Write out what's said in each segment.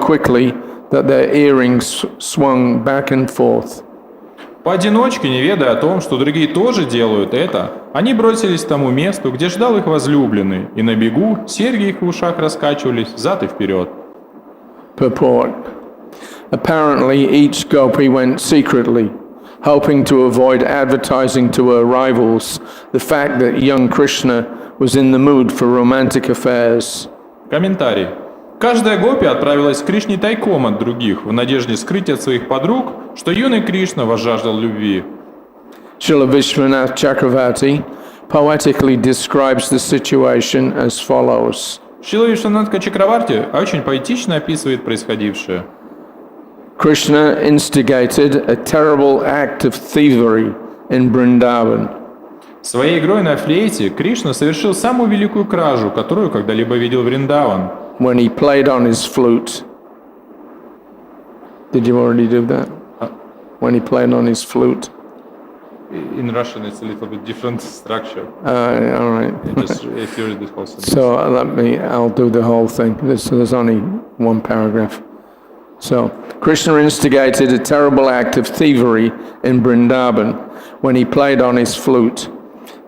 quickly that their earrings swung back and forth. Поодиночке, не ведая о том, что другие тоже делают это, они бросились к тому месту, где ждал их возлюбленный, и на бегу серьги их в ушах раскачивались взад и вперед. Purport. Apparently, each gopi went secretly, hoping to avoid advertising to her rivals the fact that young Krishna was in the mood for romantic affairs. Комментарий. Каждая гопи отправилась к Кришне тайком от других, в надежде скрыть от своих подруг, что юный Кришна возжаждал любви. Srila Vishwanath Chakravarti poetically describes the situation as follows. Шрила Вишванатха Чакраварти очень поэтично описывает происходившее. Krishna instigated a terrible act of thievery in Vrindavan. Своей игрой на флейте Кришна совершил самую великую кражу, которую когда-либо видел Вриндаван. When he played on his flute. Did you already do that? When he played on his flute. In Russian it's a little bit different structure. All right. If you read this whole sentence. So I'll do the whole thing. There's only one paragraph. So, Krishna instigated a terrible act of thievery in Vrindavan when he played on his flute.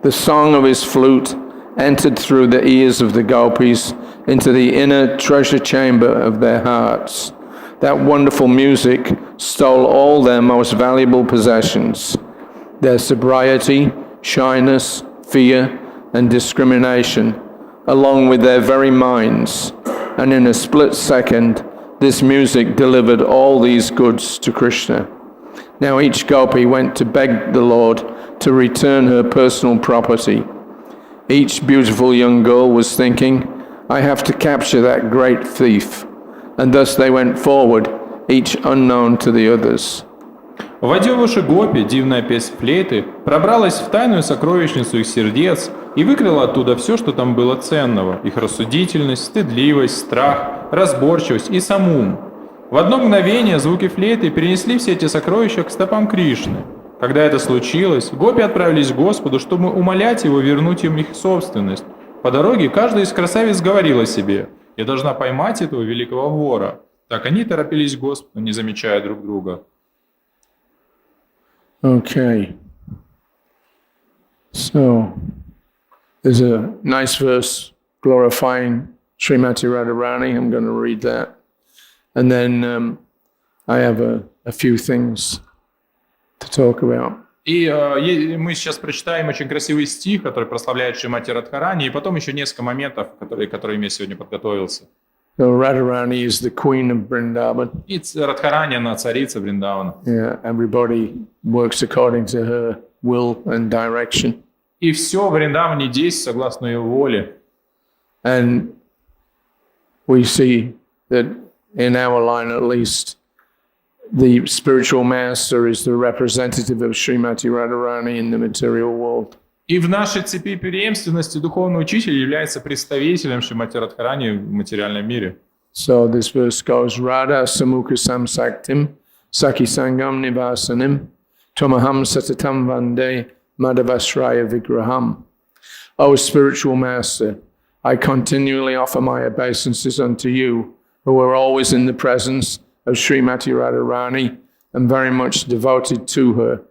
The song of his flute entered through the ears of the gopis into the inner treasure chamber of their hearts. That wonderful music stole all their most valuable possessions, their sobriety, shyness, fear, and discrimination, along with their very minds, and in a split second, this music delivered all these goods to Krishna. Now each gopi went to beg the Lord to return her personal property. Each beautiful young girl was thinking, I have to capture that great thief. And thus they went forward, each unknown to the others. Войдя в уши гопи, дивная песнь флейты пробралась в тайную сокровищницу их сердец и выкрала оттуда все, что там было ценного: их рассудительность, стыдливость, страх, разборчивость и сам ум. В одно мгновение звуки флейты перенесли все эти сокровища к стопам Кришны. Когда это случилось, гопи отправились к Господу, чтобы умолять Его вернуть им их собственность. По дороге каждая из красавиц говорила себе: «Я должна поймать этого великого вора». Так они торопились к Господу, не замечая друг друга. Okay. So, there's a nice verse glorifying Srimati Radharani. I'm going to read that. And then I have a few things to talk about. И мы сейчас прочитаем очень красивый стих, который прославляет Шримати Радхарани, и потом еще несколько моментов, которыми я сегодня подготовился. So Radharani is the queen of Vrindavan. И Радхарани, она царица Вриндавана. Yeah, everybody works according to her will and direction. И все в Вриндаване действует согласно ее воле. And we see that in our line at least, the spiritual master is the representative of Srimati Radharani in the material world. И в нашей цепи преемственности духовный учитель является представителем Шримати Радхарани в материальном мире. So this verse goes, Radha samukha samsaktim saki sangam nivasanim tomaham satatam vande madhavasraya vigraham. O spiritual master, I continually offer my obeisances unto you, who are always in the presence of Srimati Radharani and very much devoted to her.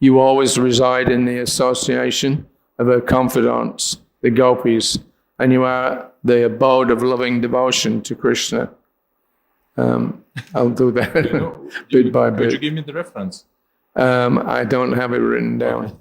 You always reside in the association of her confidants, the gopis, and you are the abode of loving devotion to Krishna. I'll do that bit by bit. Could you give me the reference? I don't have it written down.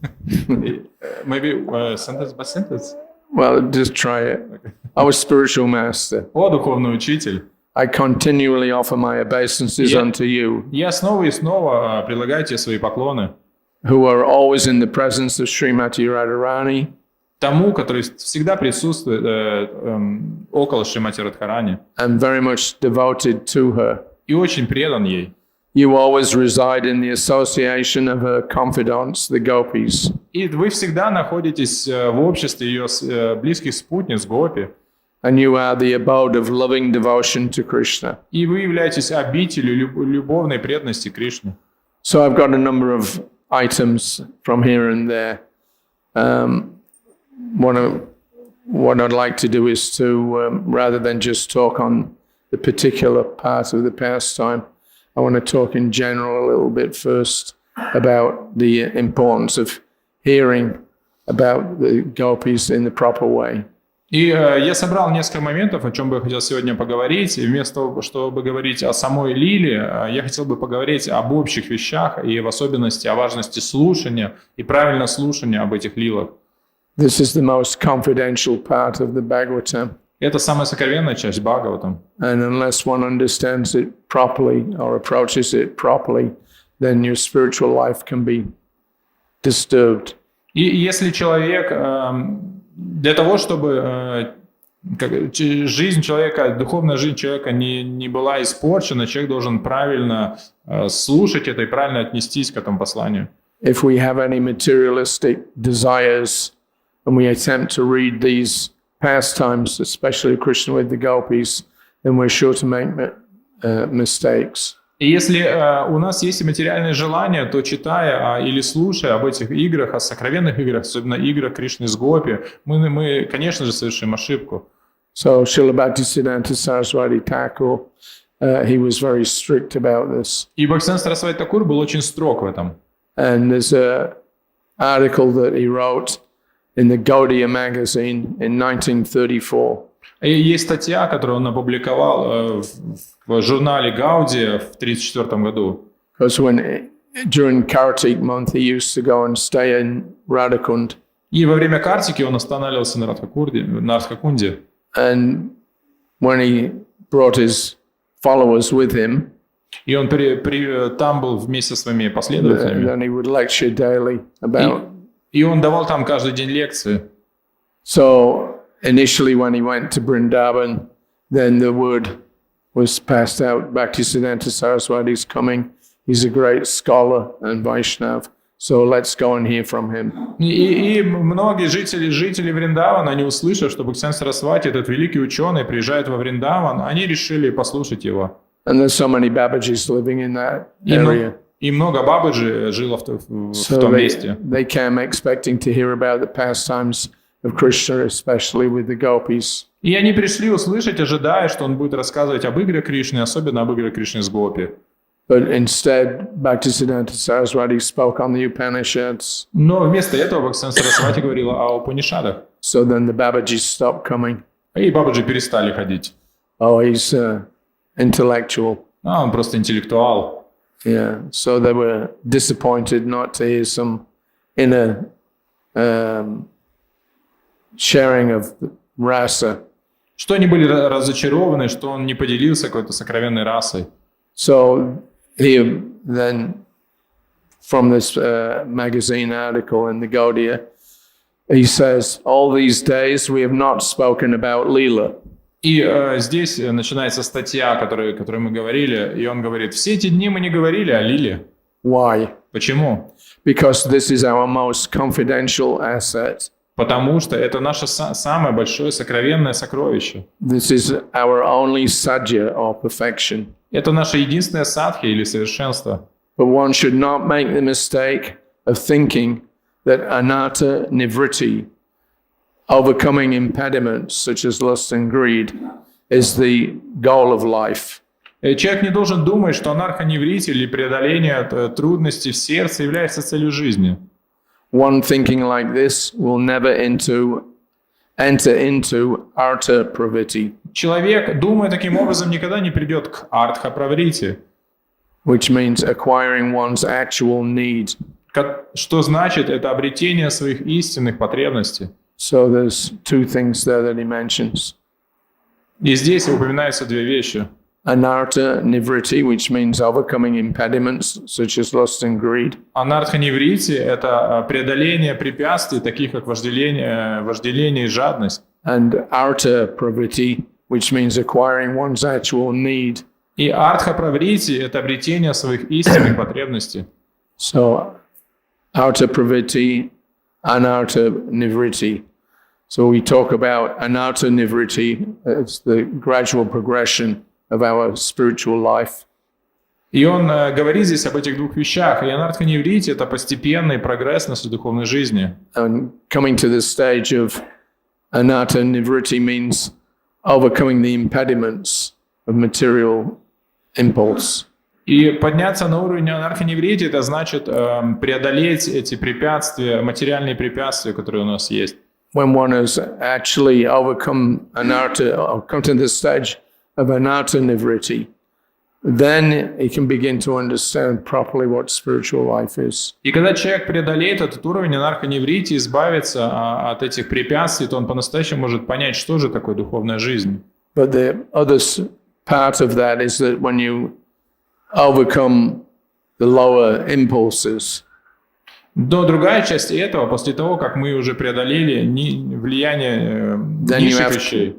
Maybe sentence by sentence? Well, just try it. Okay. Our spiritual master. О, духовный учитель. I continually offer my obeisances unto you. Я снова и снова предлагаю тебе свои поклоны. Who are always in the presence of Srimati Radharani. Тому, который всегда присутствует около Шримати Радхарани. And very much devoted to her. И очень предан ей. You always reside in the association of her confidants, the gopis. И вы всегда находитесь в обществе ее близких спутниц, гопи. And you are the abode of loving devotion to Krishna. И вы являетесь обителью любовной преданности Кришне. So I've got a number of items from here and there. What I'd like to do is to, rather than just talk on the particular part of the pastime. I want to talk in general a little bit first about the importance of hearing about the gopis in the proper way. И я собрал несколько моментов, о чем бы я хотел сегодня поговорить. И вместо того, чтобы говорить о самой лиле, я хотел бы поговорить об общих вещах и в особенности о важности слушания и правильного слушания об этих лилах. This is the most confidential part of the Bhagavatam. Это самая сокровенная часть Бхагаватам. And unless one understands it properly or approaches it properly, then your spiritual life can be disturbed. И если человек, для того, чтобы жизнь человека, духовная жизнь человека не была испорчена, человек должен правильно слушать это и правильно отнестись к этому посланию. If we have any materialistic desires and we attempt to read these pastimes, especially Krishna with the gopis, then we're sure to make mistakes. И если у нас есть материальные желания, то читая или слушая об этих играх, о сокровенных играх, особенно играх Кришны с гопи, мы, конечно же, совершим ошибку. So Srila Bhaktisiddhanta Saraswati Thakur, he was very strict about this. И Бхактисиданта Сарасвати Такур был очень строг в этом. And there's an article that he wrote in the Gaudiya magazine in 1934. И есть статья, которую он опубликовал в журнале Гаудия в 1934 году. Because during Kartik month he used to go and stay in Radhakund. И во время Картики он останавливался на Радхакунде. And when he brought his followers with him, и он там был вместе со своими последователями. Then he would lecture daily about. И он давал там каждый день лекции. So initially when he went to Vrindavan, then the word was passed out, Bhaktisiddhanta Saraswati is coming. He's a great scholar and Vaishnav. So let's go and hear from him. И многие жители Вриндавана, они услышав, что Бхактисиданта Сарасвати, этот великий ученый, приезжает во Вриндаван, они решили послушать его. And there's so many Babajis living in that area. И много Бабаджи жило в том месте. They came expecting to hear about the pastimes of Krishna, especially with the gopis. И они пришли услышать, ожидая, что он будет рассказывать об игре Кришны, особенно об игре Кришны с гопи. But instead, Bhaktisiddhanta Saraswati spoke on the Upanishads. Но вместо этого Бхактисиданта Сарасвати говорила о Упанишадах. So then the Babajis stopped coming. И Бабаджи перестали ходить. Oh, he's intellectual. Он просто интеллектуал. Yeah, so they were disappointed not to hear some inner sharing of rasa. Что они были разочарованы, что он не поделился какой-то сокровенной расой. So here then, from this magazine article in the Gaudiya, he says, all these days we have not spoken about Leela. И здесь начинается статья, о которой мы говорили, и он говорит, все эти дни мы не говорили о Лиле. Why? Почему? Because this is our most confidential asset. Потому что это наше самое большое сокровенное сокровище. This is our only sadhya or perfection. Это наше единственное садхи или совершенство. But one should not make the mistake of thinking that anatta nivritti, overcoming impediments such as lust and greed, is the goal of life. Человек не должен думать, что анархоневрит или преодоление трудностей в сердце является целью жизни. One thinking like this will never enter into artha pravritti. Человек, думая таким образом, никогда не придет к артха-праврити. Which means acquiring one's actual need. Что значит это обретение своих истинных потребностей. So there's two things there that he mentions. И здесь упоминаются две вещи. Anartha nivritti, which means overcoming impediments such as lust and greed. Анарха-неврити – это преодоление препятствий, таких как вожделение и жадность. And artha pravritti, which means acquiring one's actual need. И артха-праврити – это обретение своих истинных потребностей. So, artha pravritti, anartha nivritti. So we talk about anartha nivritti as the gradual progression of our spiritual life. И он говорит здесь об этих двух вещах. И анарха-неврити – это постепенный прогресс нашей духовной жизни. And coming to the stage of anartha nivritti means overcoming the impediments of material impulse. И подняться на уровень анархоневрити — это значит преодолеть эти препятствия, материальные препятствия, которые у нас есть. When one has actually overcome anartha, or come to this stage of anartha nivriti, then he can begin to understand properly what spiritual life is. И когда человек преодолеет этот уровень анархоневрити, избавится от этих препятствий, то он по-настоящему может понять, что же такое духовная жизнь. But the other part of that is that when you overcome the lower impulses, Но другая часть этого, после того, как мы уже преодолели влияние низших вещей,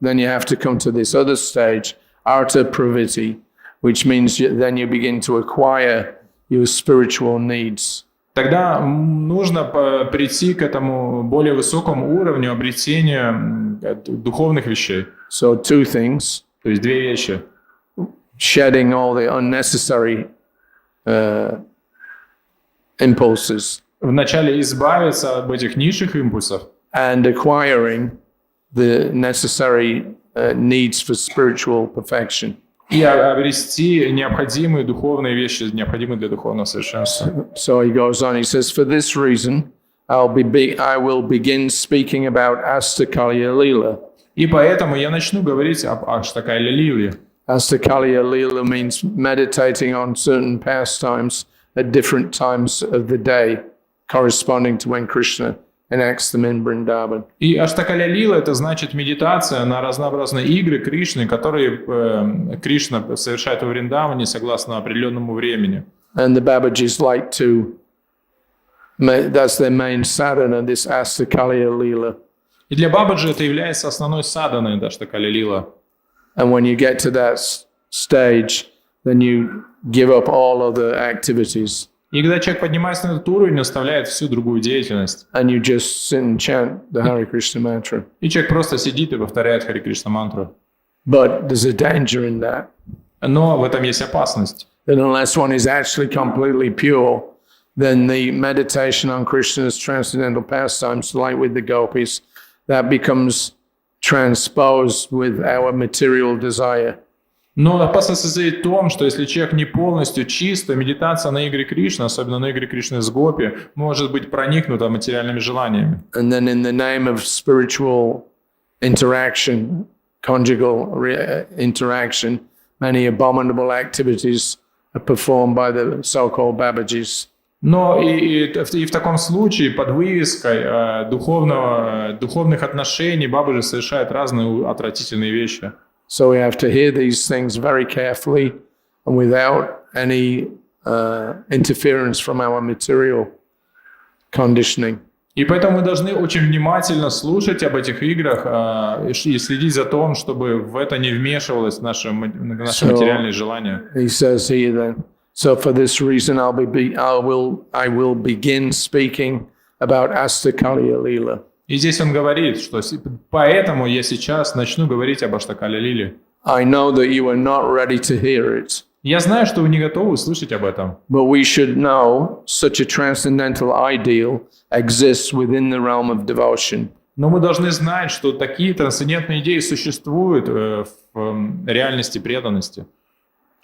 then you have to come to this other stage, artha praviti, which means then you begin to acquire your spiritual needs. Тогда нужно прийти к этому более высокому уровню обретения духовных вещей. So two things. То есть две вещи. Shedding all the unnecessary impulses. Вначале избавиться от этих низших импульсов. And acquiring the necessary needs for spiritual perfection. И обрести необходимые духовные вещи, необходимые для духовного совершенства. So he goes on, he says, for this reason, I will begin speaking about Astakalya Lila. И поэтому я начну говорить об Аштакале Лиле. Astakalya Lila means meditating on certain pastimes at different times of the day, corresponding to when Krishna enacts them in Vrindavan. И Аштакалya Лила — это значит медитация на разнообразные игры Кришны, которые Кришна совершает во Вриндаване согласно определенному времени. And the Babajis like to, that's their main sadhana, this Astakalya Lila. И для Бабаджи это является основной саданой Аштакалya Лила. And when you get to that stage, then you give up all other activities. И когда человек поднимается на этот уровень, оставляет всю другую деятельность. And you just sit and chant the Hare Krishna mantra. И человек просто сидит и повторяет Хари Кришна мантру. But there's a danger in that. Но в этом есть опасность. That unless one is actually completely pure, then the meditation on Krishna's transcendental pastimes, like with the gopis, that becomes transposed with our material desire. Но опасность состоит в том, что если человек не полностью чист, то медитация на игры Кришны, особенно на игры Кришны с гопи, может быть проникнута материальными желаниями. And then in the name of spiritual interaction, conjugal interaction, many abominable activities are performed by the so-called Babajis. Но и в таком случае под вывеской духовных отношений Бабаджи совершает разные отвратительные вещи. So we have to hear these things very carefully and without any interference from our material conditioning. И поэтому мы должны очень внимательно слушать об этих играх и следить за тем, чтобы в это не вмешивалось наши материальные желания. He says here then, so for this reason I will begin speaking about Astakalya Lila. И здесь он говорит, что поэтому я сейчас начну говорить об Аштакале Лиле. I know that you are not ready to hear it. Я знаю, что вы не готовы слышать об этом. But we should know such a transcendental ideal exists within the realm of devotion. Но мы должны знать, что такие трансцендентные идеи существуют в реальности преданности,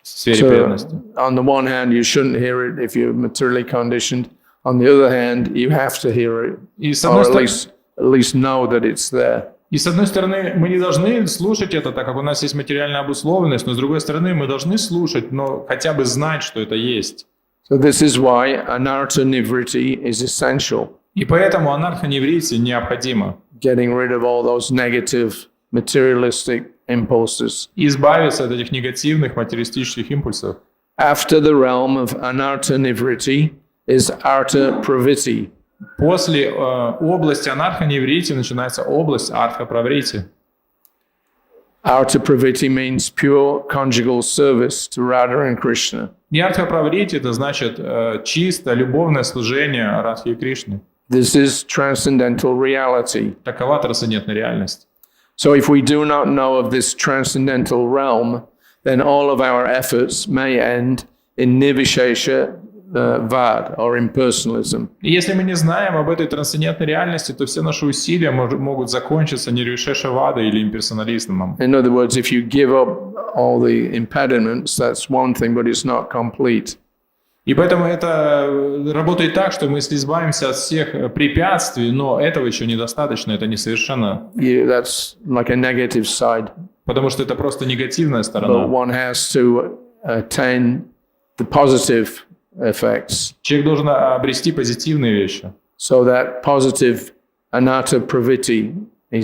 в сфере преданности. On the one hand, you shouldn't hear it if you're materially conditioned. On the other hand, you have to hear it, or at least know that it's there. И с одной стороны, мы не должны слушать это, так как у нас есть материальная обусловленность, но с другой стороны, мы должны слушать, но хотя бы знать, что это есть. So this is why anartha nivriti is essential. И поэтому анархоневрити необходимо. Getting rid of all those negative materialistic impulses. Избавиться от этих негативных материалистических импульсов. After the realm of anartha nivriti is artha praviti. После области анархоневрити начинается область артха-праврити. Artha praviti means pure conjugal service to Radha and Krishna. И артха-праврити — это значит чисто любовное служение Радхи и Кришне. This is transcendental reality. Такова трансцендентная реальность. So if we do not know of this transcendental realm, then all of our efforts may end in nirvishesha vad or impersonalism. И если мы не знаем об этой трансцендентной реальности, то все наши усилия могут закончиться нирвишешавадой или имперсонализмом. In other words, if you give up all the impediments, that's one thing, but it's not complete. И поэтому это работает так, что мы если избавимся от всех препятствий, но этого еще недостаточно, это несовершенно. That's like a negative side. Потому что это просто негативная сторона. But one has to attain the positive effects. Человек должен обрести позитивные вещи. So that positive anatta pravritti, he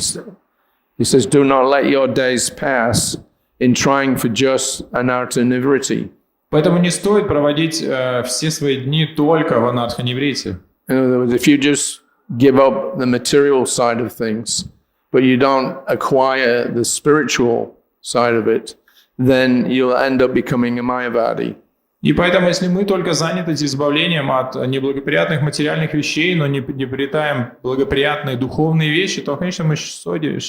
says, do not let your days pass in trying for just anartha nivritti. Поэтому не стоит проводить все свои дни только в анарха-ниврити. In other words, if you just give up the material side of things, but you don't acquire the spiritual side of it, then you'll end up becoming a Mayavadi. И поэтому, если мы только заняты избавлением от неблагоприятных материальных вещей, но не приобретаем благоприятные духовные вещи, то в конечном счете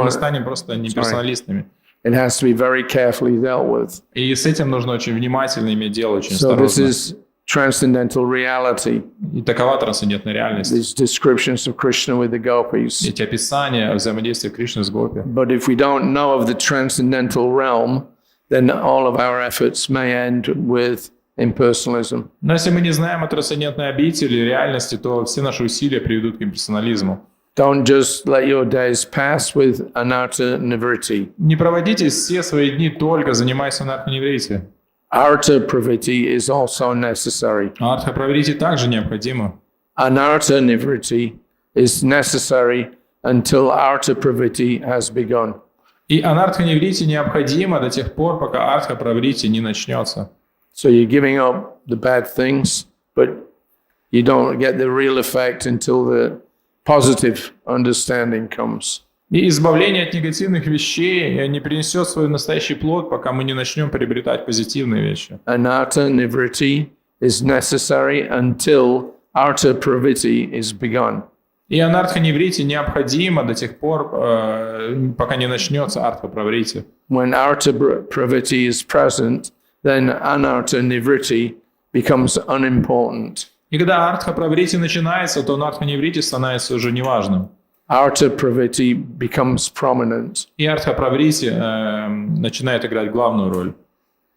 мы станем просто неперсоналистами. It has to be very carefully dealt with. И с этим нужно очень внимательно иметь дело, очень So осторожно. this is transcendental reality. И такова трансцендентная реальность. These descriptions of Krishna with the gopis. Эти описания взаимодействия Кришны с гопи. But if we don't know of the transcendental realm, then all of our efforts may end with impersonalism. Но если мы не знаем о трансцендентной обители, реальности, то все наши усилия приведут к имперсонализму. Don't just let your days pass with anartha nivritti. Не проводите все свои дни только занимаясь анарха-ниврити. Artha pravritti is also necessary. Артха-праврити также необходимо. Anartha nivritti is necessary until artha pravritti has begun. И анарха-ниврити необходимо до тех пор, пока артха-праврити не начнется. So you're giving up the bad things, but you don't get the real effect until the positive understanding comes. И избавление от негативных вещей не принесет свой настоящий плод, пока мы не начнем приобретать позитивные вещи. Anartha nivritti is necessary until artha pravritti is begun. И анарха-ниврити необходимо до тех пор, пока не начнется артха-праврити. When artha pravritti is present, then anartha nivritti becomes unimportant. И когда артха-праврити начинается, то анарха-ниврити становится уже неважным. Artha pravritti becomes prominent. И артха-праврити начинает играть главную роль.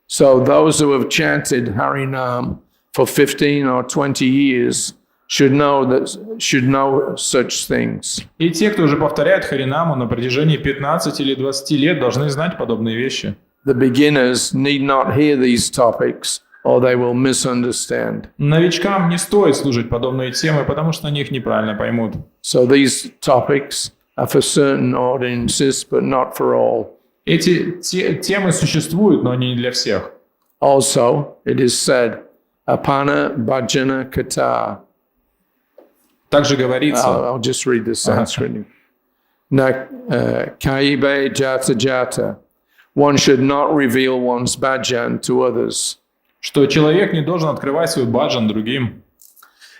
So those who have chanted Harinam for 15 or 20 years should know such things. И те, кто уже повторяет Харинаму на протяжении 15 или 20 лет, должны знать подобные вещи. The beginners need not hear these topics, or they will misunderstand. Новичкам не стоит слушать подобные темы, потому что они их неправильно поймут. So these topics are for certain audiences, but not for all. Эти темы существуют, но они не для всех. Also, it is said, apana bhajana kata. Также говорится... I'll just read the Sanskrit. Na kaibe jata jata. One should not reveal one's bhajan to others. Что человек не должен открывать свой баджан другим.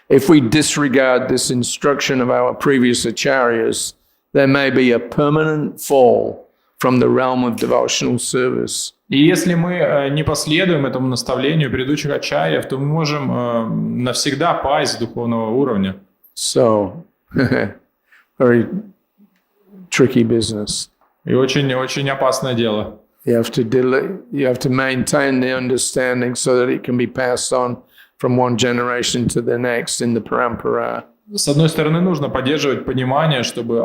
If we disregard this instruction of our previous acharyas, there may be a permanent fall from the realm of devotional service. И если мы не последуем этому наставлению предыдущих ачарьев, то мы можем навсегда пасть с духовного уровня. So, very tricky business. И очень опасное дело. You have to maintain the understanding so that it can be passed on from one generation to the next in the parampara. С одной стороны, нужно поддерживать понимание, чтобы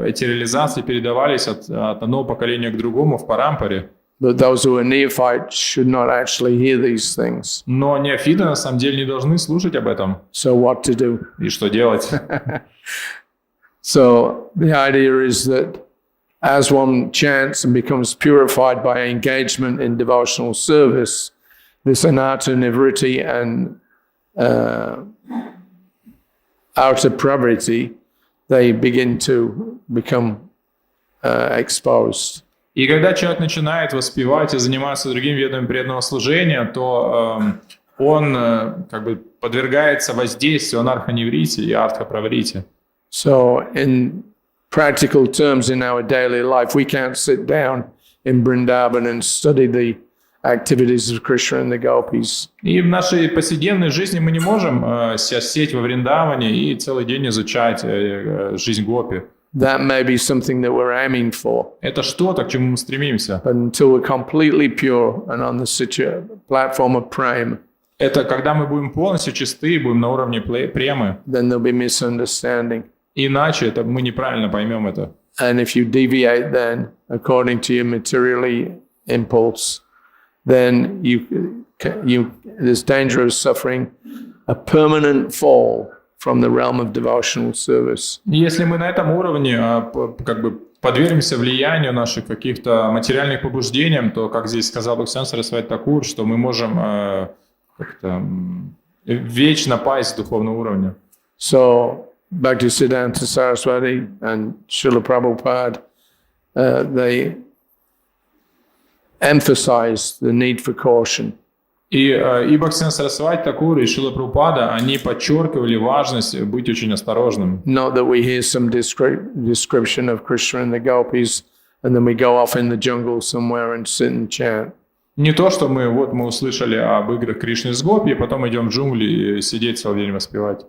эти реализации передавались от одного поколения к другому в парампаре. But those who are neophytes should not actually hear these things. Но неофиты на самом деле не должны слушать об этом. So what to do? И что делать? So the idea is that as one chants and becomes purified by engagement in devotional service, this anartha nivritti and artha pravritti, they begin to become exposed. И когда человек начинает воспевать и заниматься другим видом преданного служения, то он как бы подвергается воздействию анарха-ниврити и артха-праврити. So in practical terms in our daily life, we can't sit down in Vrindavan and study the activities of Krishna and the gopis. И в нашей повседневной жизни мы не можем сесть во Вриндаване и целый день изучать жизнь гопи. That may be something that we're aiming for. Это что-то, к чему мы стремимся. But until we're completely pure and on the platform of prema, Это когда мы будем полностью чисты, будем на уровне премы. then there'll be misunderstanding. Иначе это мы неправильно поймем это. And if you deviate then, according to your materially impulse, then there's danger of suffering a permanent fall from the realm of devotional service. Если мы на этом уровне подвергнемся влиянию наших каких-то материальных побуждений, то, как здесь сказал Бхактисиданта Сарасвати Такур, что мы можем как-то вечно пасть с духовного уровня. So Bhaktisiddhanta Saraswati and Srila Prabhupada, they emphasize the need for caution. И Бхактисиданта Сарасвати Такур и Шрила Прабхупада, они подчеркивали важность быть очень осторожным. Not that we hear some description of Krishna and the gopis, and then we go off in the jungle somewhere and sit and chant. Не то, что мы услышали об играх Кришны с Гопи, и потом идем в джунгли и сидеть целый день воспевать.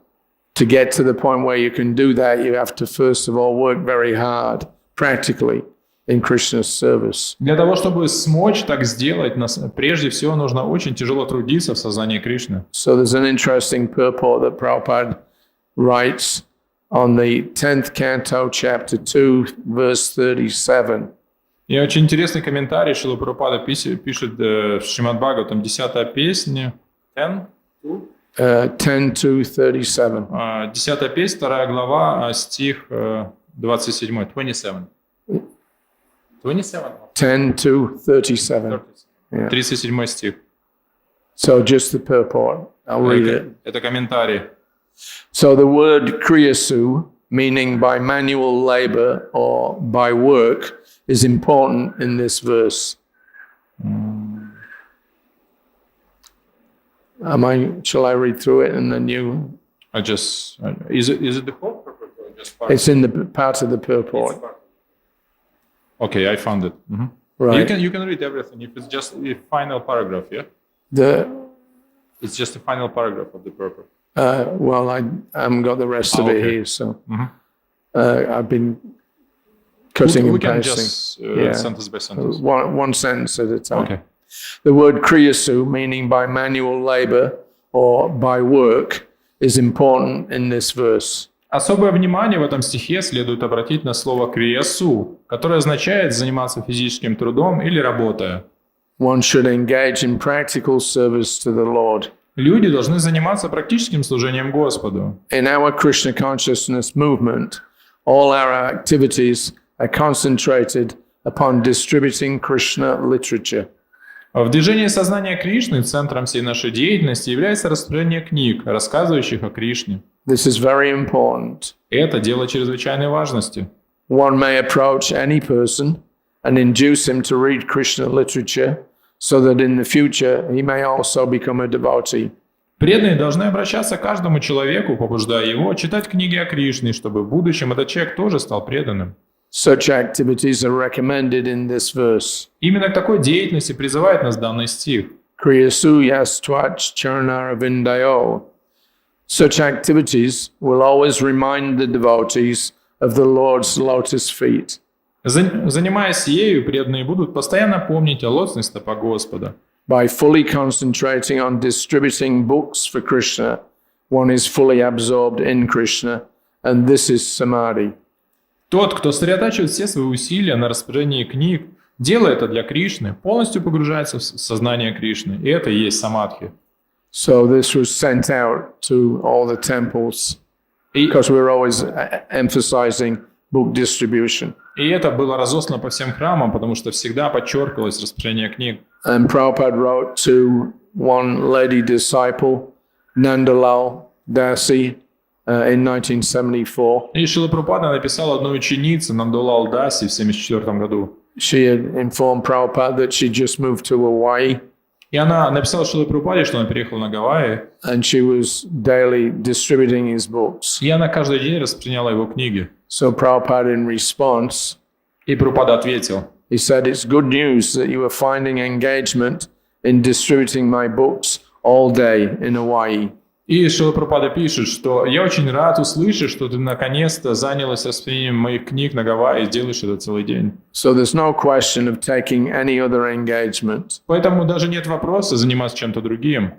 To get to the point where you can do that, you have to first of all work very hard, practically, in Krishna's service. Для того, чтобы смочь так сделать, прежде всего нужно очень тяжело трудиться в сознании Кришны. So there's an interesting purport that Prabhupada writes on the 10th canto, chapter 2, verse 37. И очень интересный комментарий Шрила Прабхупада пишет в Шримад-бхагаватам, 10-я песня, 10:37. 10-я песня, 2 глава, стих 27. 27. 10:37. Yeah. 37 стих. So just the purport. I'll read it. Это комментарий. So the word kriyasu, meaning by manual labor or by work, is important in this verse. Shall I read through it and then you? Is it the whole purport or just part? It's in the part of the purport. Okay, I found it. Mm-hmm. Right. You can read everything. If it's just the final paragraph, yeah. It's just the final paragraph of the purport. Well, I haven't got the rest of it here, so I've been cutting and pasting. We can just sentence by sentence. One sentence at a time. Okay. The word kriyasu, meaning by manual labor or by work, is important in this verse. Особое внимание в этом стихе следует обратить на слово криясу, которое означает заниматься физическим трудом или работая. One should engage in practical service to the Lord. Люди должны заниматься практическим служением Господу. In our Krishna consciousness movement, all our activities are concentrated upon distributing Krishna literature. В движении сознания Кришны центром всей нашей деятельности является распространение книг, рассказывающих о Кришне. This is very important. Это дело чрезвычайной важности. One may approach any person and induce him to read Krishna literature so that in the future he may also become a devotee. Преданные должны обращаться к каждому человеку, побуждая его читать книги о Кришне, чтобы в будущем этот человек тоже стал преданным. Such activities are recommended in this verse. Именно к такой деятельности призывает нас данный стих. Kriyasu yastvach charana vindayo. Such activities will always remind the devotees of the Lord's lotus feet. Занимаясь ею, преданные будут постоянно помнить о лотосных стопах Господа. By fully concentrating on distributing books for Krishna, one is fully absorbed in Krishna, and this is samadhi. Тот, кто сосредотачивает все свои усилия на распространении книг, делая это для Кришны, полностью погружается в сознание Кришны, и это и есть самадхи. So this was sent out to all the temples, because we're always emphasizing book distribution. И это было разослано по всем храмам, потому что всегда подчеркивалось распространение книг. And Prabhupada wrote to one lady disciple, Nandalal Dasi, in 1974. И Шрила Прабхупада написал одной ученице, Нандалал Даси, в 1974 году. She had informed Prabhupada that she just moved to Hawaii. И она написала Шриле Прабхупаде, что она переехала на Гавайи. And she was daily distributing his books. И она каждый день распространяла его книги. So Prabhupada in response, И Прабхупада ответил. he said, it's good news that you are finding engagement in distributing my books all day in Hawaii. И Шрила Прабхупада пишет, что я очень рад услышать, что ты наконец-то занялась распространением моих книг на Гавайи и делаешь это целый день. So there's no question of taking any other engagement. Поэтому даже нет вопроса заниматься чем-то другим.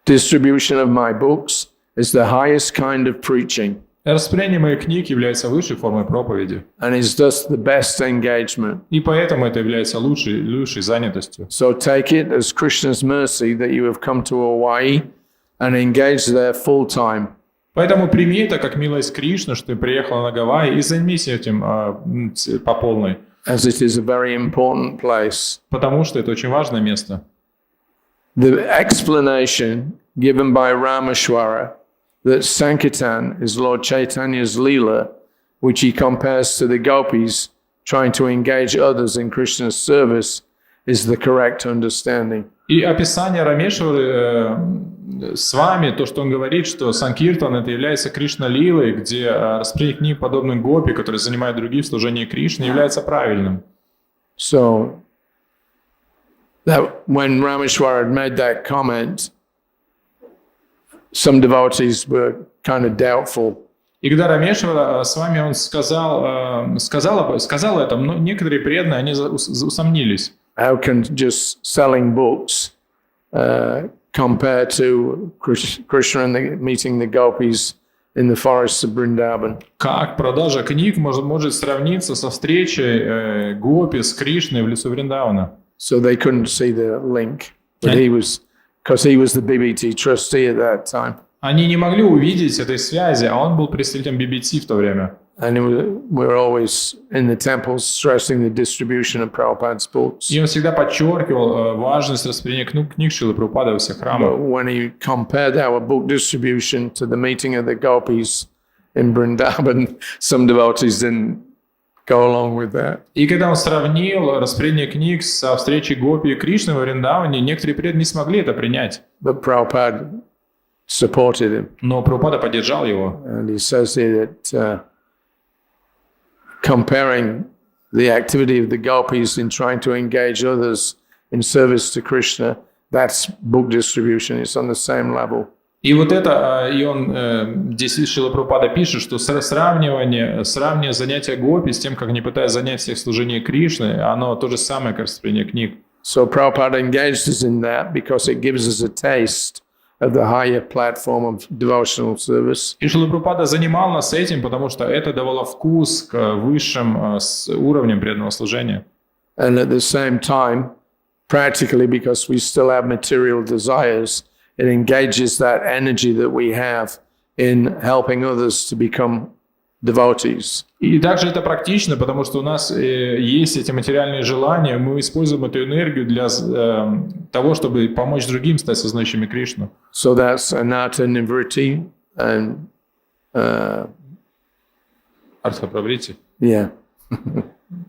Distribution of my books is the highest kind of preaching. Распространение моих книг является высшей формой проповеди. And is thus the best engagement. И поэтому это является лучшей занятостью. So take it as Krishna's mercy that you have come to Hawaii and engage there full time. Поэтому прими это как милость Кришны, что ты приехала на Гавайи, и займись этим по полной. As it is a very important place. Потому что это очень важное место. The explanation given by Rameshwara that Sankirtan is Lord Chaitanya's Leela, which he compares to the gopis trying to engage others in Krishna's service, is the correct understanding. И описание Рамешвары с вами, то, что он говорит, что Санкиртан это является Кришна-лилой, где распределение книг подобных гопи, которые занимают других в служении Кришны, является правильным. So that when Rameshwara had made that comment, some devotees were kind of doubtful. И когда Рамешвара с вами он сказал это, но некоторые преданные, они усомнились. How can just selling books compare to Krishna and meeting the gopis in the forests of Vrindavan? Как продажа книг может сравниться со встречей гопи с Кришной в лесу Вриндавана? So they couldn't see the link, but because he was the BBT trustee at that time. Они не могли увидеть этой связи, а он был представителем BBT в то время. And we were always in the temples stressing the distribution of Prabhupada's books. И он всегда подчеркивал важность распределения книг Шрилы Прабхупады во всех храмах. But when he compared our book distribution to the meeting of the gopis in Vrindavan, some devotees didn't go along with that. И когда он сравнил распределение книг со встречей гопи и Кришны во Вриндаване, некоторые преданные не смогли это принять. But Prabhupada supported him. Но Прабхупада поддержал его. And he says here that comparing the activity of the gopis in trying to engage others in service to Krishna, that's book distribution. It's on the same level. И вот это, и он здесь Шрила Прабхупада пишет, что сравнивая занятия гопи с тем, как они пытаются занять всех служение Кришны, оно то же самое, как распределение книг. So Prabhupada engaged us in that because it gives us a taste of the higher platform of devotional service. И Шрила Прабхупада занимал нас этим, потому что это давало вкус к высшим уровням преданного служения. And at the same time, practically because we still have material desires, it engages that energy that we have in helping others to become devotees. И также это практично, потому что у нас есть эти материальные желания, мы используем эту энергию для того, чтобы помочь другим стать сознающими Кришну. So that's anartha nivritti and Артха праврити. yeah.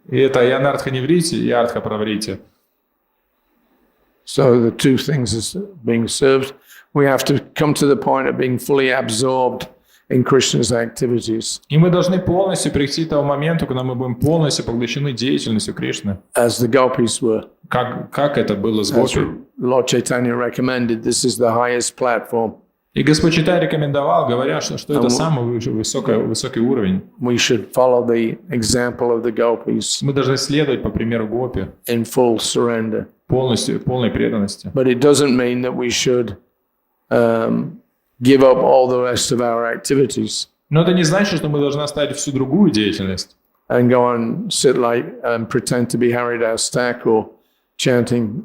И это и анартха ниврити, и артха праврити. So the two things is being served. We have to come to the point of being fully absorbed in Krishna's activities. И мы должны полностью прийти к тому моменту, когда мы будем полностью поглощены деятельностью Кришны. As the gopis were. Как это было с гопи. Lord Chaitanya recommended, this is the highest platform. И Господь Читай рекомендовал, говоря, что это самый высокий уровень. We should follow the example of the gopis. Мы должны следовать по примеру гопи. In full surrender. Полной преданности. But it doesn't mean that we should give up all the rest of our activities. Но это не значит, что мы должны оставить всю другую деятельность. And go and sit like and pretend to be Haridas Thakur, chanting,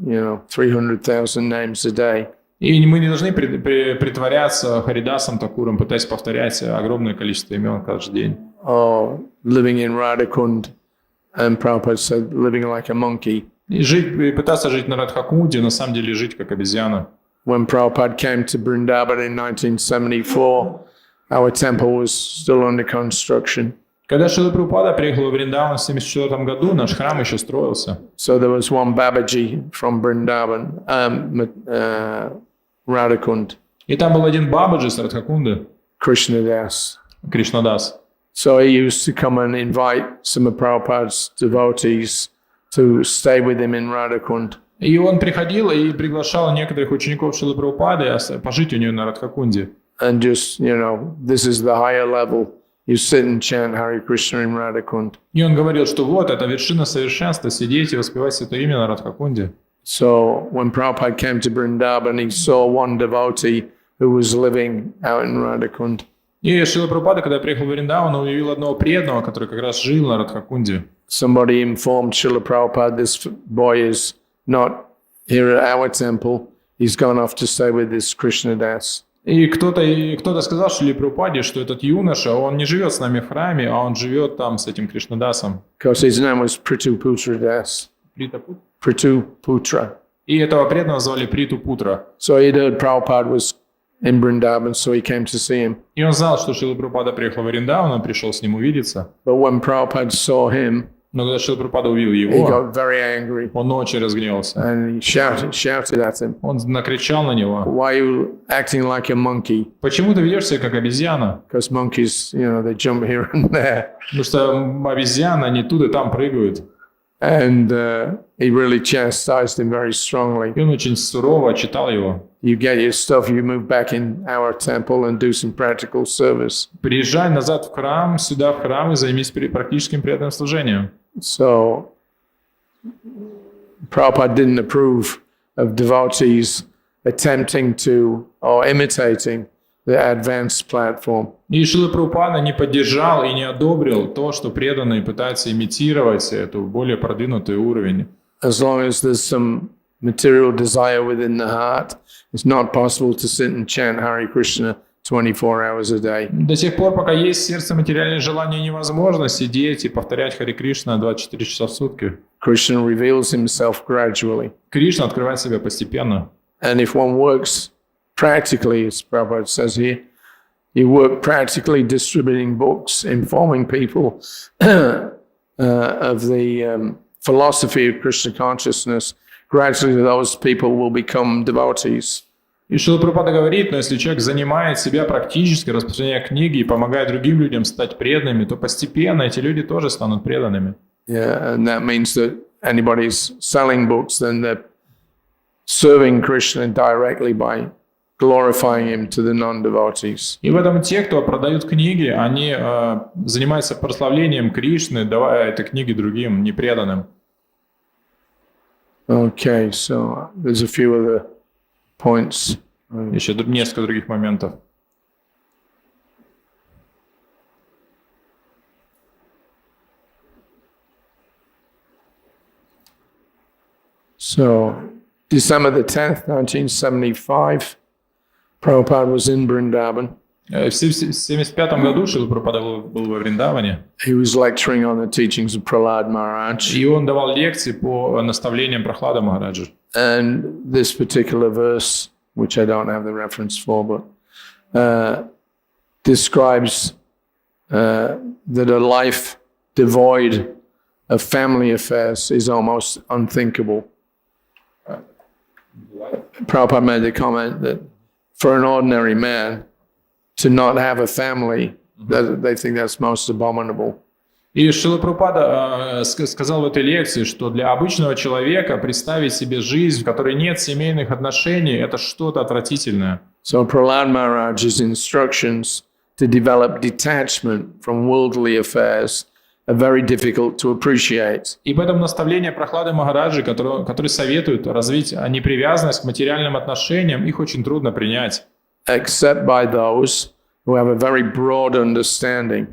300,000 names a day. И мы не должны притворяться Харидасом Такуром, пытаясь повторять огромное количество имен каждый день. Or living in Radhakund, and Prabhupada said, living like a monkey. И пытаться жить на Радхакунде, на самом деле жить как обезьяна. When Prabhupada came to Vrindavan in 1974, our temple was still under construction. Когда Шрила Прабхупада приехал в Вриндаван в 1974 году, наш храм еще строился. So there was one Babaji from Vrindavan, Radhakund. И там был один Бабаджи с Радхакунды, Krishnadas. Кришнадас. So he used to come and invite some of Prabhupada's devotees to stay with him in Radhakund. И он приходил и приглашал некоторых учеников Шрилы Прабхупады пожить у него на Радхакунде. And just, this is the higher level. You sit and chant Hare Krishna in Radhakund. И он говорил, что вот, это вершина совершенства, сидеть и воспевать Святое Имя на Радхакунде. So when Prabhupada came to Vrindavan, he saw one devotee who was living out in Radhakund. И Шрила Прабхупада, когда приехал в Вриндаван, он увидел одного преданного, который как раз жил на Радхакунде. Somebody informed Srila Prabhupada, this boy is not here at our temple. He's gone off to stay with this Krishna Das. И кто-то сказал Шриле Прабхупаде, что этот юноша, он не живет с нами в храме, а он живет там с этим Кришнадасом. Because his name was Prithuputra Das. Prithuputra. И этого преданного звали Притупутра. So he'd heard Prabhupada was in Vrindavan, so he came to see him. И он знал, что Шрила Прабхупада приехал в Вриндаван, он пришел с ним увидеться. But when Prabhupada saw him, Но когда Шрила Прабхупада увидел he его, got very angry он очень разгневался. and he shouted at him, Он накричал на него. "Why are you acting like a monkey?" Почему ты ведешь себя как обезьяна? Because monkeys, they jump here and there. Потому что обезьяны, они тут и там прыгают. And he really chastised him very strongly. И он очень сурово отчитал его. You get your stuff, you move back in our temple and do some practical service. Приезжай назад в храм, сюда в храм и займись практическим преданным служением. So Prabhupada didn't approve of devotees attempting to or imitating the advanced platform. И Шрила Прабхупада не поддержал и не одобрил то, что преданные пытаются имитировать эту более продвинутый уровень. As long as there's some material desire within the heart, it's not possible to sit and chant Hare Krishna 24 hours a day. До тех пор, пока есть в сердце материальное желание, невозможно сидеть и повторять Хари Кришна 24 часа в сутки. Krishna reveals himself gradually. Кришна открывает себя постепенно. And if one works practically, as Prabhupada says here, you work practically distributing books, informing people of the philosophy of Krishna consciousness, gradually those people will become devotees. И Шрила Прабхупада говорит, но если человек занимает себя практически, распространяя книги и помогает другим людям стать преданными, то постепенно эти люди тоже станут преданными. Yeah, and that means that anybody's selling books, then they're serving Krishna directly by glorifying him to the non-devotees. И в этом те, кто продают книги, они занимаются прославлением Кришны, давая эти книги другим непреданным. Okay, so there's a few other points. Еще несколько других моментов. So, December the 10th, 1975, Prabhupada was in Vrindavan. В 1975 году Шрила Прабхупада был во Вриндаване. He was lecturing on the teachings of Prahlad Maharaj. И он давал лекции по наставлениям Прахлада Махараджа. And this particular verse, which I don't have the reference for, but describes that a life devoid of family affairs is almost unthinkable. Prabhupada made the comment that for an ordinary man to not have a family, that they think that's most abominable. И Шрила Прабхупада сказал в этой лекции, что для обычного человека представить себе жизнь, в которой нет семейных отношений, это что-то отвратительное. So Prahlad Maharaj's instructions to develop detachment from worldly affairs are very difficult to appreciate. И поэтому наставления Прахлады Махараджи, которые советуют развить непривязанность к материальным отношениям, их очень трудно принять. Except by those who have a very broad understanding.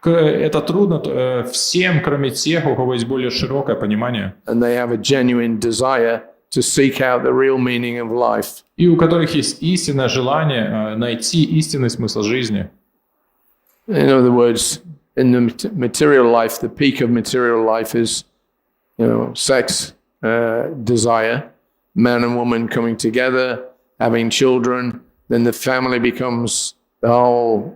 Это трудно всем, кроме тех, у кого есть более широкое понимание. And they have a genuine desire to seek out the real meaning of life. И у которых есть истинное желание найти истинный смысл жизни. In other words, in the material life, the peak of material life is, sex, desire, man and woman coming together, having children. Then the family becomes the whole,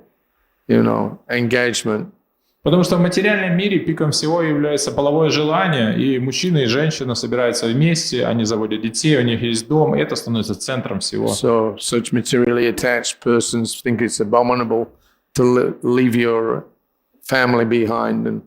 engagement. Потому что в материальном мире пиком всего является половое желание, и мужчина и женщина собираются вместе, они заводят детей, у них есть дом, и это становится центром всего. So such materially attached persons think it's abominable to leave your family behind and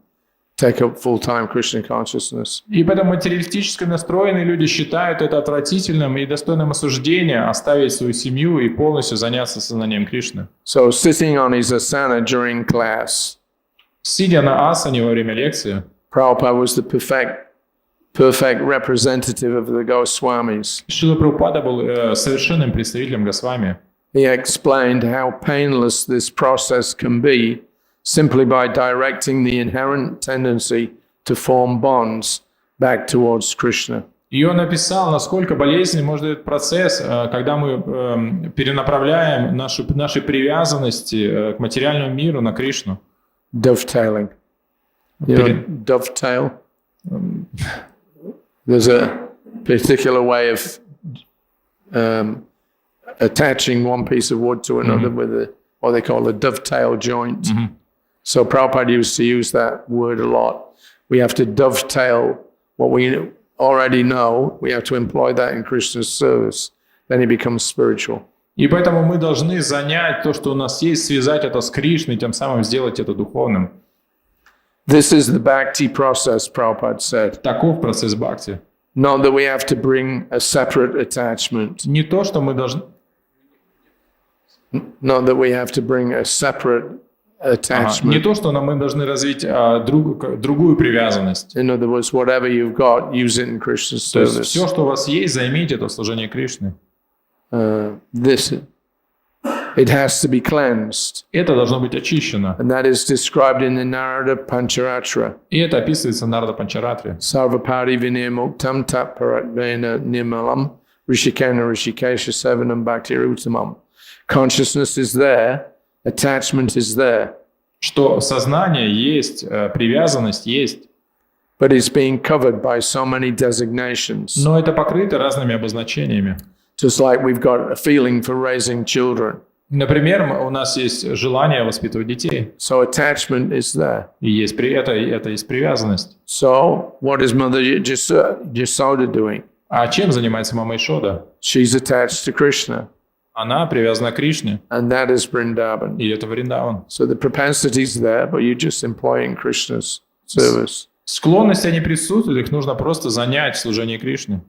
take up full-time Krishna consciousness. И поэтому материалистически настроенные люди считают это отвратительным и достойным осуждения оставить свою семью и полностью заняться сознанием Кришны. So sitting on his asana during class, Сидя на асане во время лекции, Prabhupada was the perfect representative of the Goswamis. Шрила Прабхупада был совершенным представителем Госвами. He explained how painless this process can be simply by directing the inherent tendency to form bonds back towards Krishna. И он написал, насколько болезненный может быть этот процесс, когда мы перенаправляем наши привязанности к материальному миру на Кришну. Dovetailing. You know, dovetail? There's a particular way of attaching one piece of wood to another with what they call a dovetail joint. So Prabhupada used to use that word a lot. We have to dovetail what we already know. We have to employ that in Krishna's service. Then he becomes spiritual. И поэтому мы должны занять то, что у нас есть, связать это с Кришной, тем самым сделать это духовным. This is the bhakti process, Prabhupada said. Таков процесс бхакти. Not that we have to bring a separate attachment. Не то, что мы должны... Not that we have to bring a separate attachment. Не то, что мы должны развить другую привязанность. In other words, whatever you've got, use it in Krishna's То есть service. все, что у вас есть, займите это в служении Кришны. It has to be cleansed. Это должно быть очищено. And that is described in the Narada Pancharatra. И это описывается в Нарада Панчаратре. Sarvapari vinirmuktam taparatvena nirmalam rishikena rishikesha sevanam bhaktirutamam. Consciousness is there, attachment is there. Что сознание есть, привязанность есть. But it's being covered by so many designations. Но это покрыто разными обозначениями. Just like we've got a feeling for raising children. Например, у нас есть желание воспитывать детей. So attachment is there. И есть это есть привязанность. So what is Mother Yasoda doing? А чем занимается мама Ишода? She's attached to Krishna. Она привязана к Кришне. And that is Vrindavan. И это Вриндаван. So the propensity is there, but you're just employing Krishna's service. Склонности, они присутствуют, их нужно просто занять в служении Кришне.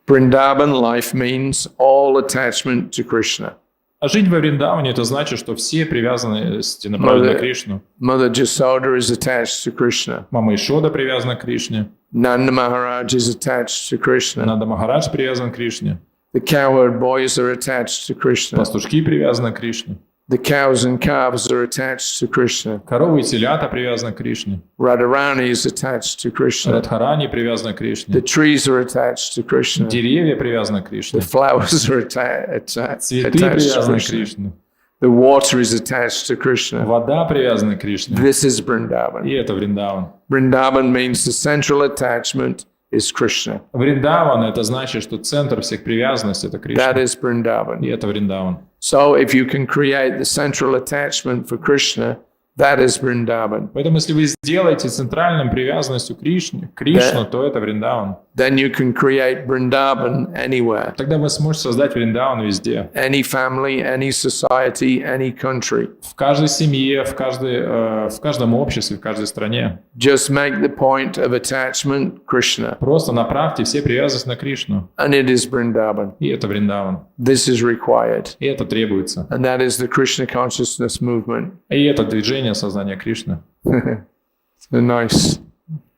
Vrindavan life means all attachment to Krishna. А жить во Вриндаване, это значит, что все привязанности направлены на Кришну. Mother Yasoda is attached to Krishna. Мама Ишода привязана к Кришне. Nanda Maharaj is attached to Krishna. Нанда Махарадж привязан к Кришне. The cowherd boys are attached to Krishna. Пастушки привязаны к Кришне. The cows and calves are attached to Krishna. Коровы и телята привязаны к Кришне. Radharani is attached to Krishna. Радхарани привязаны к Кришне. The trees are attached to Krishna. Деревья привязаны к Кришне. The flowers are attached Цветы to привязаны к Krishna. Кришне. The water is attached to Krishna. Вода привязана к Кришне. This is Vrindavan. И это Вриндаван. Vrindavan means the central attachment is Krishna. Вриндаван это значит, что центр всех привязанностей это That Кришна. is Vrindavan. И это Вриндаван. So if you can create the central attachment for Krishna, that is Vrindavan. Поэтому если вы сделаете центральным привязанностью Кришну, то это Вриндаван. Then you can create Vrindavan anywhere. Тогда вы сможете создать Вриндаван везде. Any family, any society, any country. В каждой семье, в каждом обществе, в каждой стране. Just make the point of attachment Krishna. Просто направьте все привязанности на Кришну. And it is Vrindavan. И это Вриндаван. This is required. И это требуется. And that is the Krishna consciousness movement. И это движение сознания Кришны. It's a nice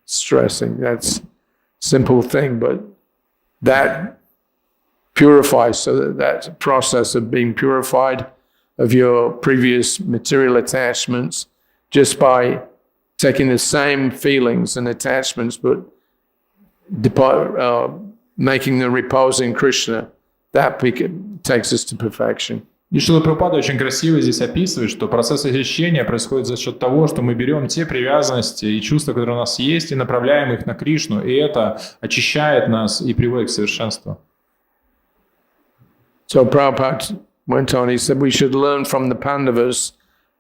stressing. That's simple thing, but that purifies, so that process of being purified of your previous material attachments just by taking the same feelings and attachments but making them repose in Krishna, that takes us to perfection. И Шрила Прабхупада очень красиво здесь описывает, что процесс очищения происходит за счет того, что мы берем те привязанности и чувства, которые у нас есть, и направляем их на Кришну, и это очищает нас и приводит к совершенству. So Prabhupada went on, he said we should learn from the Pandavas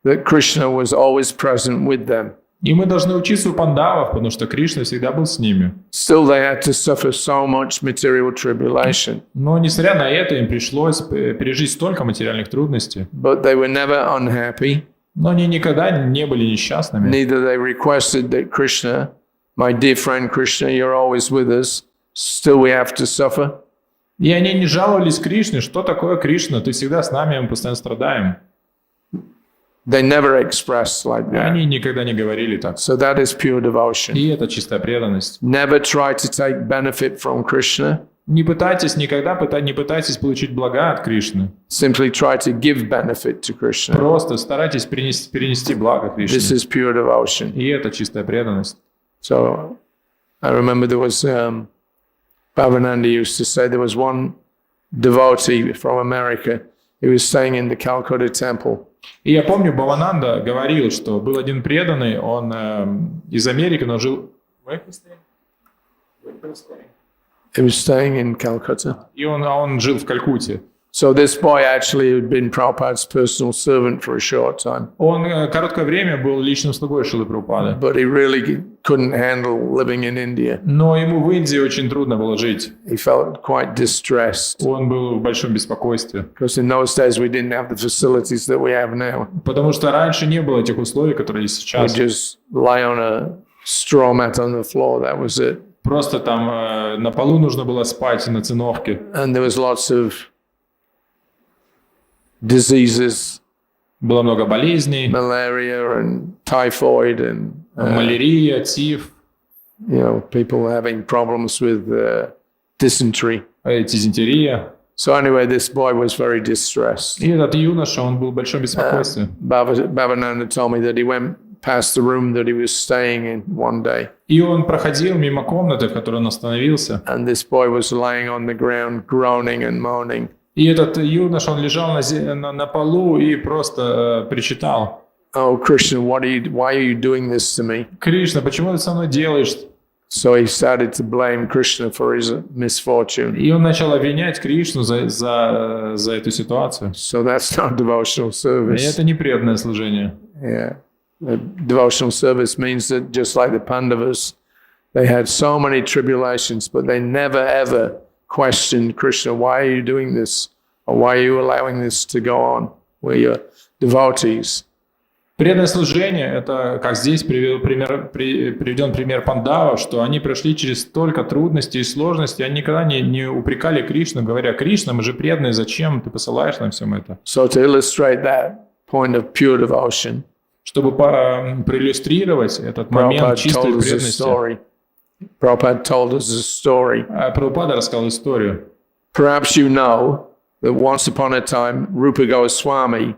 that Krishna was always present with them. И мы должны учиться у пандавов, потому что Кришна всегда был с ними. Still they had to suffer so much material tribulation. Но несмотря на это, им пришлось пережить столько материальных трудностей. But they were never unhappy. Но они никогда не были несчастными. Neither they requested that Krishna, my dear friend Krishna, you're always with us, still we have to suffer. И они не жаловались Кришне, что такое Кришна, ты всегда с нами, мы постоянно страдаем. They never expressed like that. Они никогда не говорили так. So that is pure devotion. И это чистая преданность. Never try to take benefit from Krishna. Не пытайтесь никогда не пытайтесь получить блага от Кришны. Simply try to give benefit to Krishna. Просто старайтесь перенести благо Кришне. This is pure devotion. И это чистая преданность. So I remember there was Bhavananda used to say there was one devotee from America who was staying in the Calcutta temple. И я помню, Бхавананда говорил, что был один преданный, он из Америки, но жил... He was staying in Calcutta. И он жил в Калькутте. So this boy actually had been Prabhupada's personal servant for a short time. Он короткое время был личным слугой Шрилы Прабхупады. But he really couldn't handle living in India. Но ему в Индии очень трудно было жить. He felt quite distressed. Он был в большом беспокойстве. Because in those days we didn't have the facilities that we have now. Потому что раньше не было этих условий, которые есть сейчас. We just lie on a straw mat on the floor, that was it. Просто там на полу нужно было спать на циновке. And there was lots of diseases. Было много болезней. Malaria and typhoid and малярия, тиф. You know, people having problems with dysentery. Дизентерия. So anyway, this boy was very distressed. И этот юноша, он был в большом беспокойстве. Bhavananda told me that he went past the room that he was staying in one day. И он проходил мимо комнаты, в которой он остановился. And this boy was lying on the ground, groaning and moaning. И этот юноша, он лежал на полу и просто причитал. Oh, Krishna, why are you doing this to me? Кришна, почему ты со мной делаешь? So he started to blame Krishna for his misfortune. И он начал обвинять Кришну за эту ситуацию. So that's not devotional service. И это не преданное служение. Yeah. The devotional service means that just like the Pandavas, they had so many tribulations, but they never ever questioned Krishna, why are you doing this? Or why are you allowing this to go on? We're your devotees. Преданное служение – это, как здесь приведен пример пандавов, что они прошли через столько трудностей и сложностей, они никогда не упрекали Кришну, говоря: «Кришна, мы же преданные, зачем ты посылаешь нам все это?» So to illustrate that point of pure devotion, чтобы проиллюстрировать этот момент чистой преданности, Prabhupada told us a story. Прабхупада рассказал историю. Perhaps you know that once upon a time, Rupa Goswami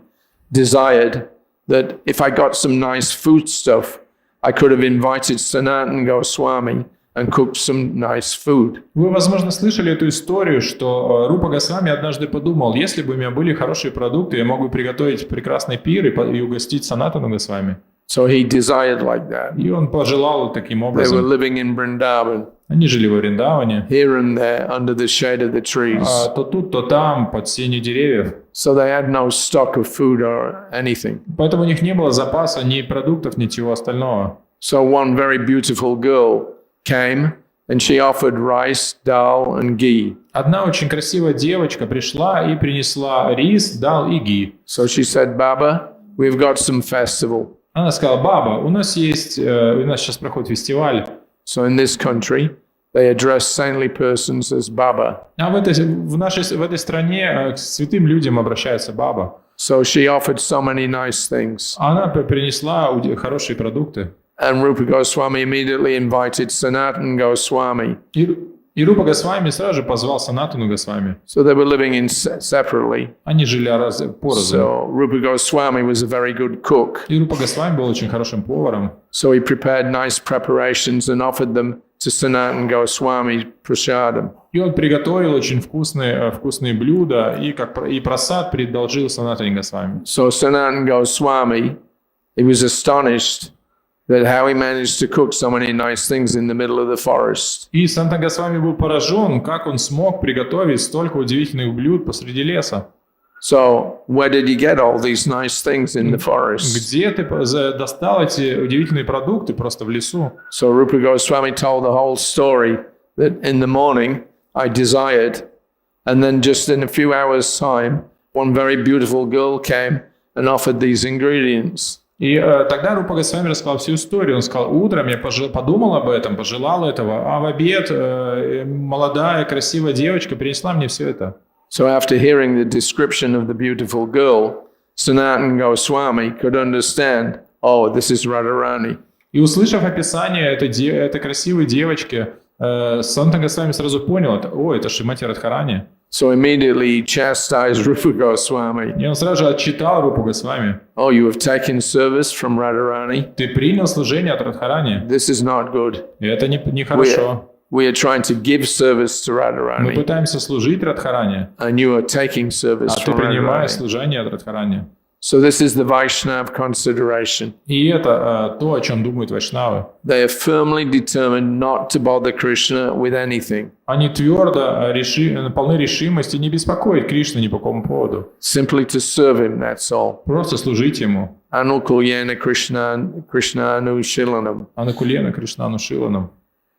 desired that if I got some nice food stuff, I could have invited Sanatan Goswami and cooked some nice food. Вы, возможно, слышали эту историю, что Рупа Госвами однажды подумал: если бы у меня были хорошие продукты, я мог бы приготовить прекрасный пир и угостить Санатану Госвами. So he desired like that. И он пожелал таким They were образом. living in Vrindavan, Они жили во Вриндаване, here and there, under the shade of the trees. то тут, то там, под сенью деревьев. So they had no stock of food or anything. Поэтому у них не было запаса ни продуктов, ничего остального. So one very beautiful girl came and she offered rice, dal and ghee. Одна очень красивая девочка пришла и принесла рис, дал и ги. So she said, Baba, we've got some festival. Она сказала: «Баба, у нас сейчас проходит фестиваль». So in this country, they address saintly persons as Baba. А в этой стране к святым людям обращается Баба. So she offered so many nice things. Она принесла хорошие продукты. And Rupa Goswami immediately invited Sanatan Goswami. И Рупа Госвами сразу же позвал Санатану Госвами. So they were living separately. Они жили порознь. So Rupa Goswami was a very good cook. И Рупа Госвами был очень хорошим поваром. So he prepared nice preparations and offered them to Sanatan Goswami prasadam. И он приготовил очень вкусные блюда, и просад предложил Санатане Госвами. So Sanatan Goswami, he was astonished that how he managed to cook so many nice things in the middle of the forest. И Санатан Госвами был поражен, как он смог приготовить столько удивительных блюд посреди леса. So where did he get all these nice things in the forest? Где ты достал эти удивительные продукты просто в лесу? So Rupa Goswami told the whole story that in the morning I desired, and then just in a few hours' time, one very beautiful girl came and offered these ingredients. И тогда Рупа Госвами рассказал всю историю. Он сказал, утром я подумал об этом, пожелал этого, а в обед молодая, красивая девочка принесла мне все это. So after hearing the description of the beautiful girl, Sanatana Goswami could understand, oh, this is Radharani. И услышав описание этой красивой девочки, Санатана Госвами сразу понял, это Шримати Радхарани. So immediately he chastised Rupa Goswami. И он сразу же отчитал Рупу Госвами. Oh, you have taken service from Radharani? Ты принял служение от Радхарани. This is not good. И это нехорошо. We are trying to give service to Мы Radharani, пытаемся служить Радхарани, and you are taking service а ты from принимаешь Radharani. служение от Радхарани. So this is the Vaishnav consideration. И это то, о чем думают вайшнавы. They are firmly determined not to bother Krishna with anything. Они твердо полны решимости не беспокоить Кришну ни по какому поводу. Simply to serve him, that's all. Просто служить ему. Anukulyena Krishna Anushilanam. Анукулена Кришнану Шиланам.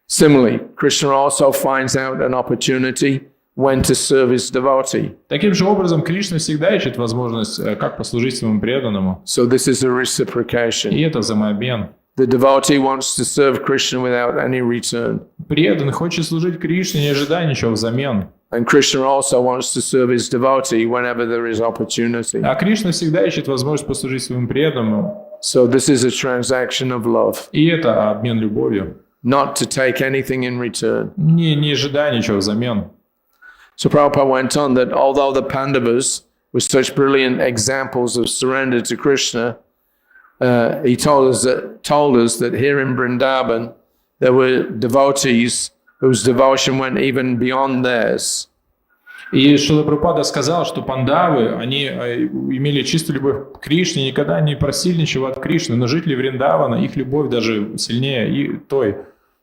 Similarly, Krishna also finds out an opportunity when to serve his devotee. Таким же образом, Кришна всегда ищет возможность, как послужить своему преданному. So this is a reciprocation. И это взаимообмен. The devotee wants to serve Krishna without any return. Преданный хочет служить Кришне, не ожидая ничего взамен. And Krishna also wants to serve his devotee whenever there is opportunity. А Кришна всегда ищет возможность послужить своему преданному. So this is a transaction of love, И это обмен любовью. not to take anything in return. Не ожидая ничего взамен. So Prabhupada went on that although the Pandavas were such brilliant examples of surrender to Krishna, he told us that here in Vrindavan there were devotees whose devotion went even beyond theirs. И Шрила Прабхупада сказал, что пандавы, они имели чистую любовь к Кришне, никогда не просили ничего от Кришны, но жители Вриндавана, их любовь даже сильнее и той.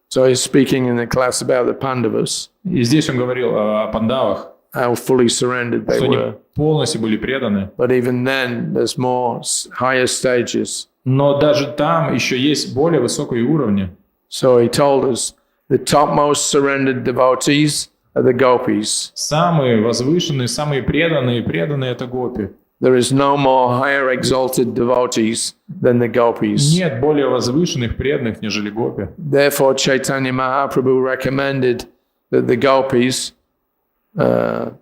So he's speaking in the class about the Pandavas, И здесь он говорил о пандавах, how fully surrendered they что они were. полностью были преданы. But even then, there's more higher stages. Но даже там еще есть более высокие уровни. So he told us the topmost surrendered devotees are the gopis. Самые возвышенные, самые преданные это гопи. There is no more higher exalted devotees than the gopis. Нет более возвышенных преданных, нежели гопи. Therefore, Chaitanya Mahaprabhu recommended that the gopis, Ramya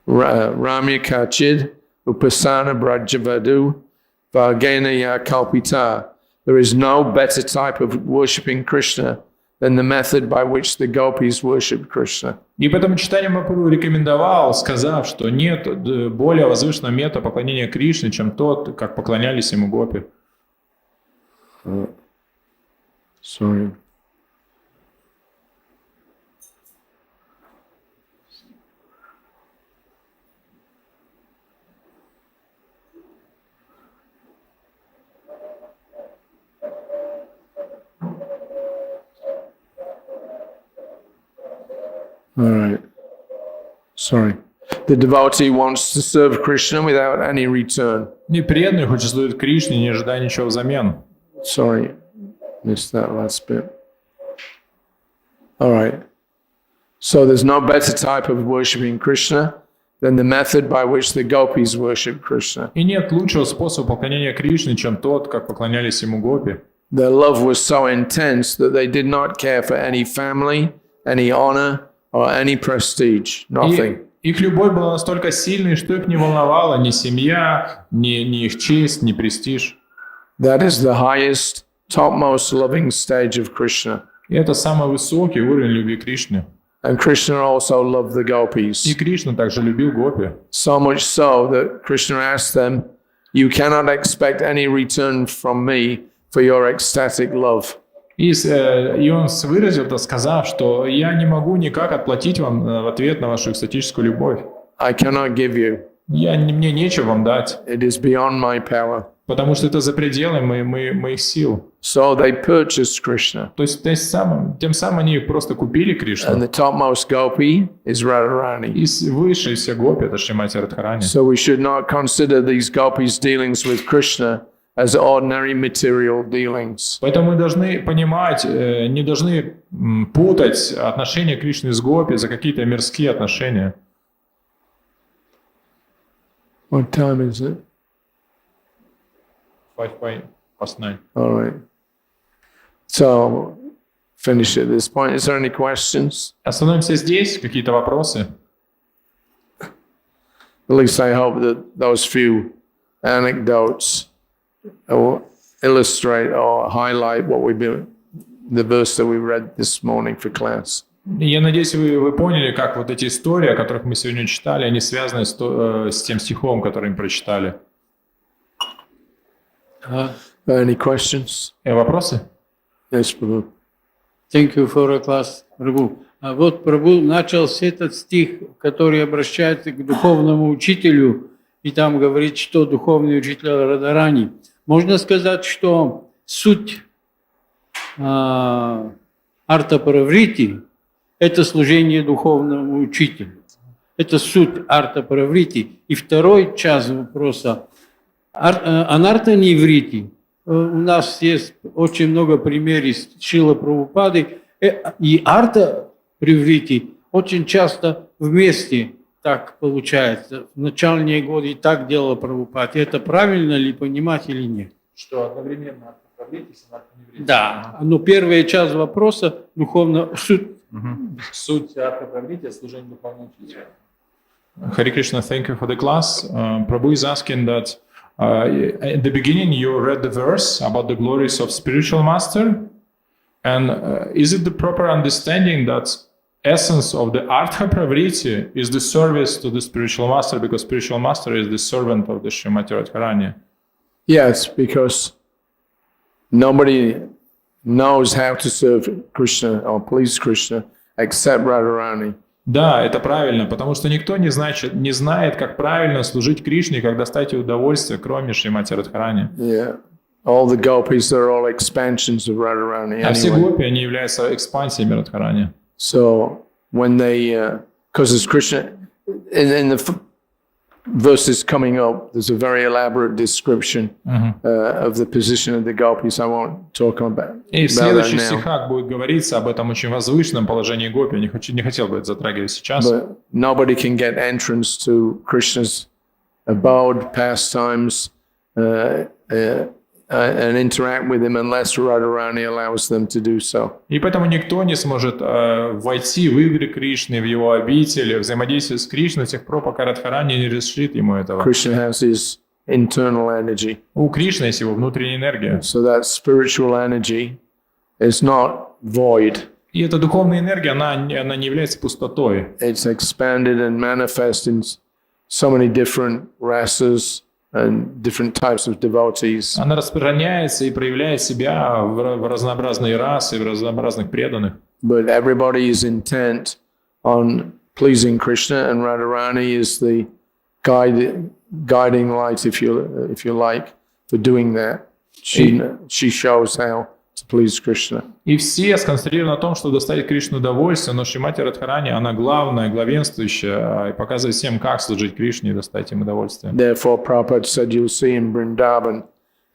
Kachid, Upasana Brajavadu, Vargena Ya Kalpita. There is no better type of worshipping Krishna than the method by which the gopis worship Krishna. И поэтому Чайтанья Махапрабху рекомендовал, сказав, что нет более возвышенного метода поклонения Кришне, чем тот, как поклонялись ему гопи. Sorry. All right. Sorry. The devotee wants to serve Krishna without any return. И преданный хочет служить Кришне, не ожидая ничего взамен. Sorry, missed that last bit. All right. So there's no better type of worshipping Krishna than the method by which the gopis worship Krishna. И нет лучшего способа поклонения Кришне, чем тот, как поклонялись ему гопи. Their love was so intense that they did not care for any family, any honor, or any prestige. Nothing. И их любовь была настолько сильной, что их не волновала ни семья, ни их честь, ни престиж. That is the highest, topmost loving stage of Krishna. И это самый высокий уровень любви к Кришне. And Krishna also loved the gopis. И Кришна также любил гопи. So much so that Krishna asked them, "You cannot expect any return from me for your ecstatic love." И он выразил это, сказав, что я не могу никак отплатить вам в ответ на вашу экстатическую любовь. I cannot give you. Мне нечего вам дать, It is beyond my power. потому что это за пределами моих сил. So they purchased Krishna. То есть тем самым они просто купили And Кришну. the topmost gopi is Radharani. И высшие все гопи — это Шримати Радхарани. So we should not consider these gopis' dealings with Krishna as ordinary material dealings. Поэтому мы должны понимать, не должны путать отношения Кришны с гопи за какие-то мирские отношения. What time is it? 9:05. All right. So, finish at this point. Is there any questions? Остановимся здесь. Какие-то вопросы? At least I hope that those few anecdotes will illustrate or highlight what we've been, the verse that we read this morning for class. Я надеюсь, вы поняли, как вот эти истории, о которых мы сегодня читали, они связаны с тем стихом, который мы прочитали. Any questions? Вопросы? Yes, Prabhu. Thank you for a class, Прабху. А вот Прабху начал с этот стих, который обращается к духовному учителю, и там говорит, что духовный учитель Радарани. Можно сказать, что суть арта-параврити – это служение духовному учителю. Это суть арта-параврити. И второй часть вопроса – анарта-ниврити. У нас есть очень много примеров из Шрила Прабхупады, и арта-приврити очень часто вместе так получается. В начальные годы и так делала Прабхупада. Это правильно ли понимать или нет? Что одновременно арта-параврити с анарта-ниврити? Да. Но первая часть вопроса – духовно суть. Суть арта-параврити – служение духовного учителя. Хари Кришна, thank you for the class. Prabhu is asking that at the beginning you read the verse about the glories of spiritual master, and is it the proper understanding that essence of the artha pravriti is the service to the spiritual master, because spiritual master is the servant of the Srimati Radharani? Yes, because nobody knows how to serve Krishna or please Krishna except Radharani. Да, это правильно, потому что никто не знает, как правильно служить Кришне, как доставить удовольствие, кроме Шримати Радхарани. Yeah. All the gopis are all expansions of Radharani А все anyway. гопи, они являются экспансиями Радхарани. So when they, because as Krishna, in the verses coming up, there's a very elaborate description of the position of the gopis. I won't talk about И в that следующих now. стихах будет говориться об этом очень возвышенном положении гопи. Не хотел бы это затрагивать сейчас. But nobody can get entrance to Krishna's abode, pastimes, and interact with him unless Radharani allows them to do so. И поэтому никто не сможет войти в игры Кришны, в его обители, взаимодействовать с Кришной до тех пор, пока Радхарани не разрешит ему этого. Krishna has his internal energy. У Кришны есть его внутренняя энергия. So that spiritual energy is not void. И эта духовная энергия, она не является пустотой. It's expanded and manifest in so many different rasas and different types of devotees. Она распространяется и проявляет себя в разнообразные расы, в разнообразных преданных. But everybody is intent on pleasing Krishna, and Radharani is the guiding light, if you like, for doing that. She shows how to please Krishna. И все сконцентрированы на том, что доставить Кришну удовольствие, но Шримати Радхарани, она главная, главенствующая, и показывает всем, как служить Кришне и доставить им удовольствие. Therefore, Prabhupada said, you'll see in Vrindavan,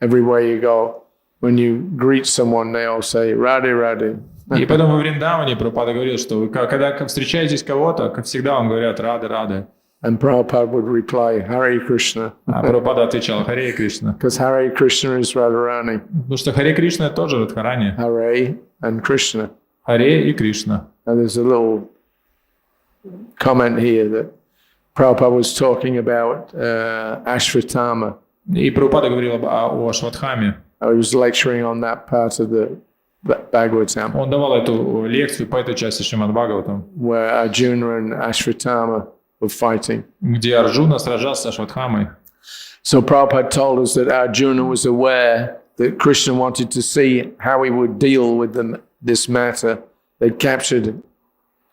everywhere you go, when you greet someone, they all say, Radhe, Radhe. И поэтому во Вриндаване Прабхупада говорил, что вы, когда встречаетесь кого-то, как всегда, вам говорят «Рады, Рады». And Prabhupada would reply, Hare Krishna. А Прабхупада отвечал «Харе Кришна». Because Hare Krishna is Radharani. Потому что Харе Кришна – это тоже Радхарани. Hare and Krishna. Харе и Кришна. And there's a little comment here that Prabhupada was talking about Ashvatthama. И Прабхупада говорил о Ашватхаме. I was lecturing on that part of the Bhagavatam, Он давал эту лекцию по этой части Шримад-бхагаватам, where Arjuna and Ashvatthama were fighting. где Арджуна сражался с Ашватхамой. So Prabhupada told us that Arjuna was aware that Krishna wanted to see how he would deal with this matter. They'd captured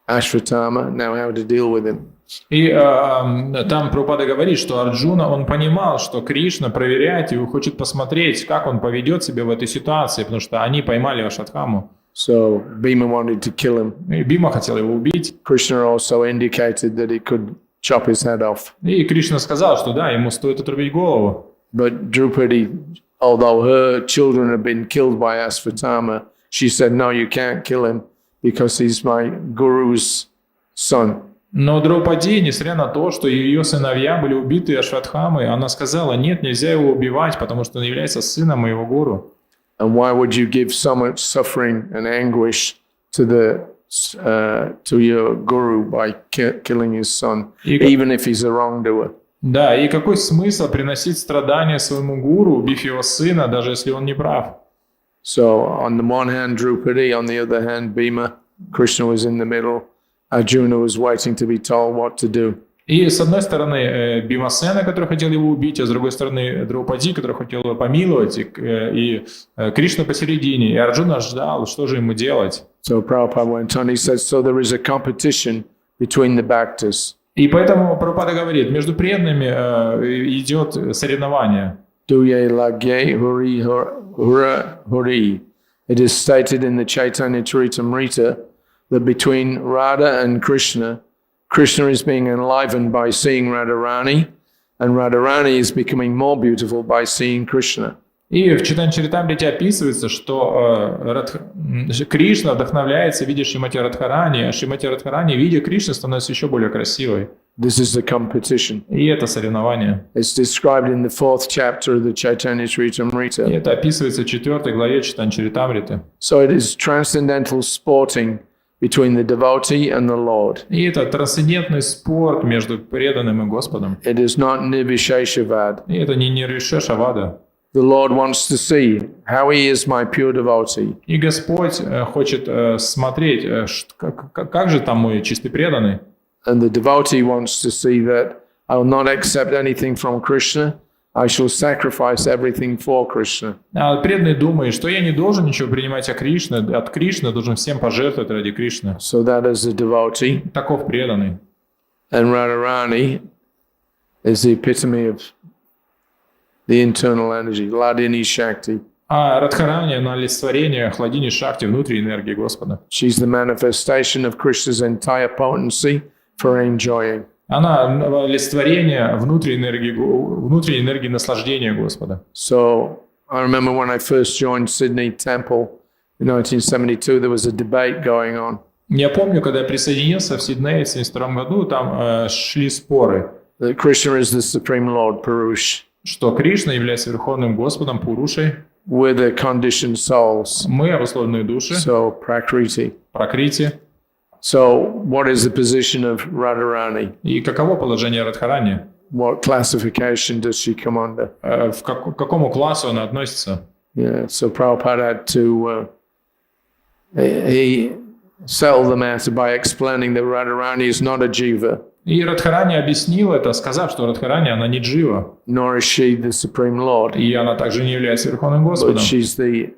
Ashvatthama, now how to deal with him. И там Прабхупада говорит, что Арджуна, он понимал, что Кришна проверяет и хочет посмотреть, как он поведет себя в этой ситуации, потому что они поймали Ашватхаму. So Bhima wanted to kill him. И Бима хотел его убить. Krishna also indicated that he could chop his head off. И Кришна сказал, что да, ему стоит отрубить голову. But Draupadi, although her children had been killed by Ashvatthama, she said, no, you can't kill him because he's my guru's son. Но Драупади, несмотря на то, что ее сыновья были убиты Ашватхамой, она сказала: нет, нельзя его убивать, потому что он является сыном моего гуру. And why would you give so much suffering and anguish to your guru by killing his son, even if he's a wrongdoer? Да, и какой смысл приносить страдания своему гуру, убив его сына, даже если он не прав? So on the one hand, Draupadi, on the other hand, Bhima, Krishna was in the middle. Arjuna was waiting to be told what to do. И с одной стороны Бимасена, который хотел его убить, а с другой стороны Драупади, который хотел его помиловать, и Кришна посередине, и Арджуна ждал, что же ему делать. So Prabhupada went on, he said, so there is a competition between the bhaktas. И поэтому Прабхупада говорит, между преданными идет соревнование. Duye lagye huri hura huri. It is stated in the Chaitanya Charitamrita that between Radha and Krishna, Krishna is being enlivened by seeing Radharani, and Radharani is becoming more beautiful by seeing Krishna. И в Чайтанья-чаритамрите описывается, что Кришна вдохновляется, видя Шримати Радхарани, а Шримати Радхарани, видя Кришну, становится еще более красивой. This is the competition. И это соревнование. It's described in the 4th chapter of the Chaitanya Charitamrita. И это описывается в 4 главе Чайтанья-чаритамриты. So it is transcendental sporting between the devotee and the Lord. И это трансцендентный спорт между преданным и Господом. It is not nirvisheshavad. И это не нирвишешавада. The Lord wants to see how he is my pure devotee. И Господь хочет смотреть, как же там мой чистый преданный. And the devotee wants to see that I will not accept anything from Krishna. I shall sacrifice everything for Krishna. А преданный думает, что я не должен ничего принимать от Кришны, должен всем пожертвовать ради Кришны. So that is the devotee. Таков преданный. And Radharani is the epitome of the internal energy, Hladini Shakti. А Радхарани, она олицетворение Хладини Шакти, внутренней энергии Господа. She's the manifestation of Krishna's entire potency for enjoying. Она олицетворение внутренней энергии наслаждения Господа. So I remember when I first joined Sydney Temple in 1972, there was a debate going on. Я помню, когда я присоединился в Сиднее в 1972 году, там шли споры. That Krishna is the Supreme Lord, Purush. Что Кришна является Верховным Господом, Пурушей. We're the conditioned souls. Мы обусловленные души. So Prakriti. Пракрити. So what is the position of Radharani? И каково положение Радхарани? What classification does she come under? К какому классу она относится? Yeah, so Prabhupada had to he settled the matter by explaining that Radharani is not a jiva. И Радхарани объяснил это, сказав, что Радхарани, она не джива. Nor is she the Supreme Lord. И она также не является Верховным But Господом. she's the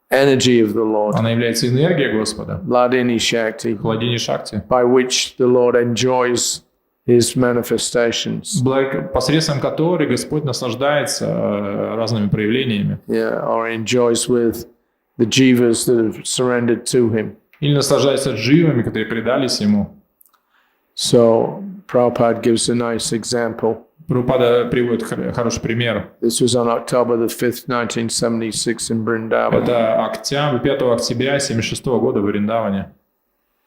energy of the Lord. Она является энергией Господа. Hladini Shakti. Хладини Шакти. By which the Lord enjoys his manifestations. Посредством которой Господь наслаждается разными проявлениями. Yeah, or enjoys with the jivas that have surrendered to him. Или наслаждается дживами, которые предались Ему. So Prabhupada gives a nice example. Прабхупада приводит хороший пример. This was on October the 5th, 1976 in Vrindavan. Это 5 октября 1976 года в Вриндаване.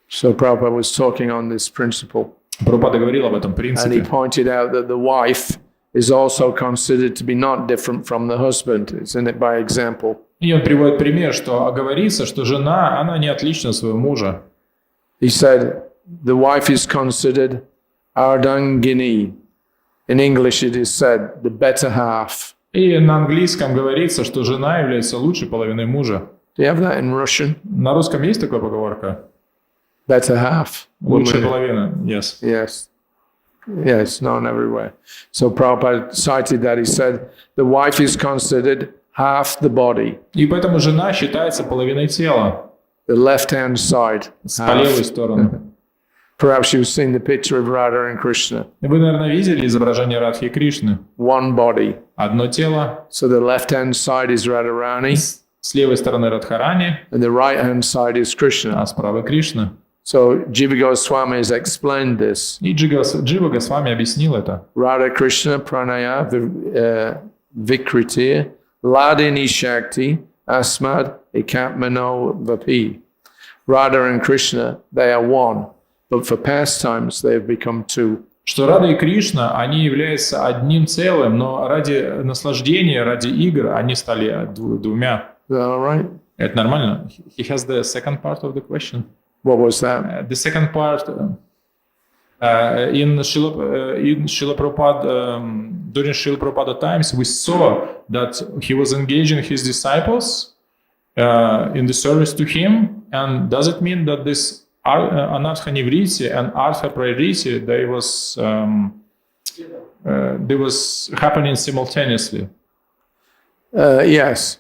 So Prabhupada was talking on this principle. Прабхупада говорил об этом And he принципе. pointed out that the wife is also considered to be not different from the husband. It's in it by example. И он приводит пример, что говорится, что жена, она не отлична от своего мужа. He said the wife is considered ardangini. In English it is said the better half. И на английском говорится, что жена является лучшей половиной мужа. Do you have that in Russian? На русском есть такая поговорка? Better half. Лучшая Woman. половина, yes. Yes. Yeah, it's known everywhere. So Prabhupada cited that. He said the wife is considered half the body. И поэтому жена считается половиной тела, The left-hand side. по левой Half. стороне. Perhaps you've seen the picture of Radha and Krishna. Вы, наверное, видели изображение Радхи и Кришны. One body. Одно тело, So the left-hand side is Radharani, с левой стороны Радхарани, and the right-hand side is а Krishna. с правой Кришна. So Jiva Goswami has explained this. И Джива Госвами объяснил это. Radha Krishna Pranaya Vikritir Ladini Shakti Asmad Ekatmano Vapi. Radha and Krishna, they are one, but for pastimes they have become two. Что Рада и Кришна, они являются одним целым, но ради наслаждения, ради игр они стали двумя. Is that all right? Это нормально? He has the second part of the question. What was that? The second part, in Srila Prabhupada, during Srila Prabhupada times, we saw that he was engaging his disciples in the service to him. And does it mean that this anartha nivriti and artha pravriti, they was happening simultaneously? Yes.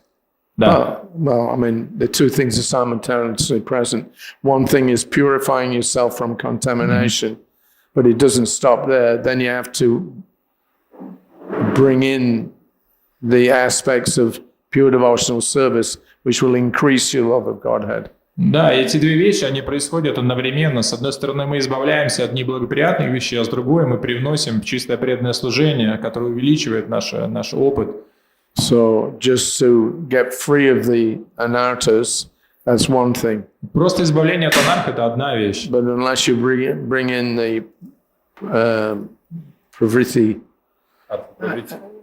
Да. Well, I mean, the two things are simultaneously present. One thing is purifying yourself from contamination, but it doesn't stop there. Then you have to bring in the aspects of pure devotional service, which will increase your love of Godhead. Да, эти две вещи, они происходят одновременно. С одной стороны, мы избавляемся от неблагоприятных вещей, а с другой мы привносим чистое преданное служение, которое увеличивает наш опыт. So just to get free of the anarthas, that's one thing. Просто избавление от анарха – это одна вещь. But unless you bring in the pravriti,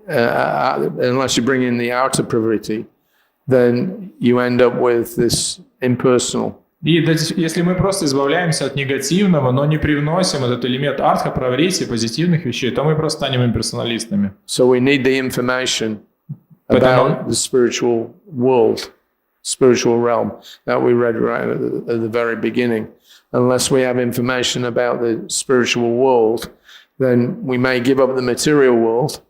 unless you bring in the outer pravriti, then you end up with this impersonal. И если мы просто избавляемся от негативного, но не привносим этот элемент артха, праврити, позитивных вещей, то мы просто станем имперсоналистами. So we need the information about the spiritual world, spiritual realm that we read right at the very beginning. Unless we have information about the spiritual world, then we may give up the material world,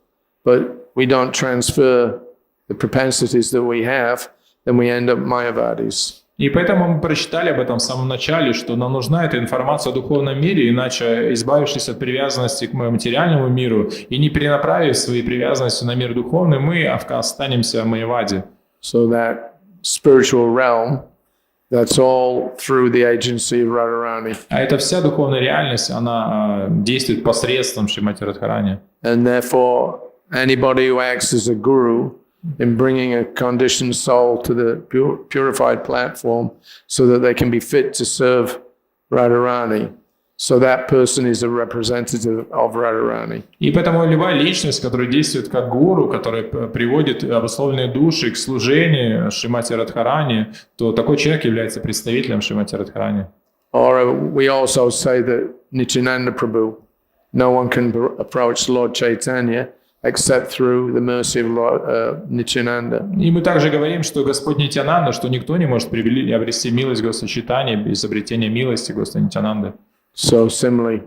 but we don't transfer the propensities that we have, then we end up Mayavadis. И поэтому мы прочитали об этом в самом начале, что нам нужна эта информация о духовном мире, иначе, избавившись от привязанности к материальному миру и не перенаправив свои привязанности на мир духовный, мы останемся Майявади. So that spiritual realm, that's all through the agency of Radharani. А эта вся духовная реальность, она действует посредством Шримати Радхарани. And therefore, anybody who acts as a guru in bringing a conditioned soul to the purified platform so that they can be fit to serve Radharani. So that person is a representative of Radharani. И поэтому любая личность, которая действует как гуру, которая приводит обусловленные души к служению Шримати Радхарани, то такой человек является представителем Шримати Радхарани. Or we also say that Nityananda Prabhu, no one can approach Lord Chaitanya except through the mercy of Lord Nityananda. И мы также говорим, что Господь Нитянанда, что никто не может обрести милость Господа Чайтаньи без обретения милости Господа Нитянанды. So similarly,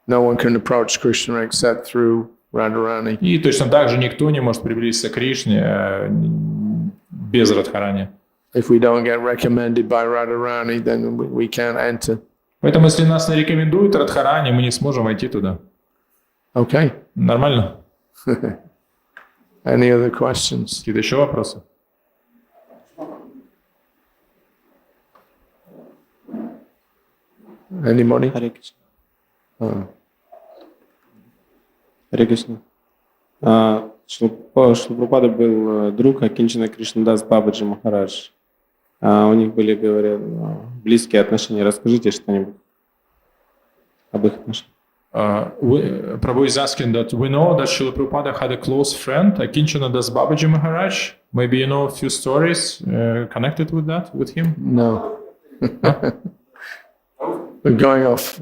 no one can approach Krishna except through Radharani. И точно так же никто не может приблизиться к Кришне без Радхарани. If we don't get recommended by Radharani, then we can't enter. Поэтому, если нас не рекомендуют Радхарани, мы не сможем войти туда. Okay. Нормально? Any other questions? Какие-то еще вопросы? Anybody? Хари Кришна. Хари Кришна. Шрила Прабхупада был друг Акинчана Кришнадас Бабаджи Махарадж. У них были, говорят, близкие отношения. Расскажите что-нибудь об их отношениях. Prabhu is asking that we know that Srila Prabhupada had a close friend, Akinchana Das Babaji Maharaj. Maybe you know a few stories connected with that, with him? No. We're going off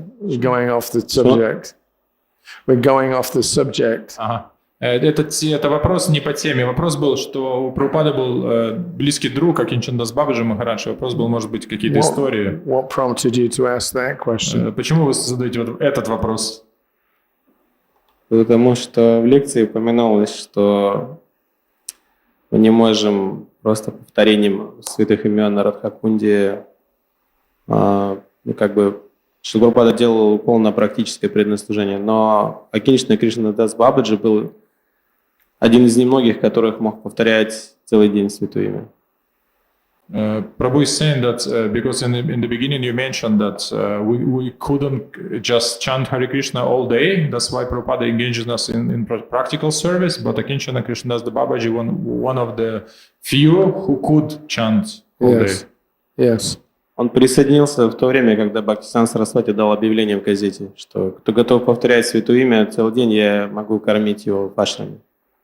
the subject. We're going off the subject. Ага. Это вопрос не по теме. Вопрос был, что у Прабхупады был близкий друг Акинчана Дас Бабаджи Махарадж. Вопрос был, может быть, какие-то истории. What prompted you to ask that question? Почему вы задаете вот этот вопрос? Потому что в лекции упоминалось, что мы не можем просто повторением святых имен на Радхакунде, Шрила Прабхупада делал полное практическое преданное служение. Но Акинчана Кришнадас Бабаджи был один из немногих, которых мог повторять целый день святое имя. Prabhu is saying that because in the beginning you mentioned that we couldn't just chant Hare Krishna all day. That's why Prabhupada engages us in practical service. But Akinchana Krishnadas Babaji one of the few who could chant all day. Yes. Он присоединился в то время, когда Бхактисиданта Сарасвати дал объявление в газете, что кто готов повторять святое имя целый день, я могу кормить его в ашраме.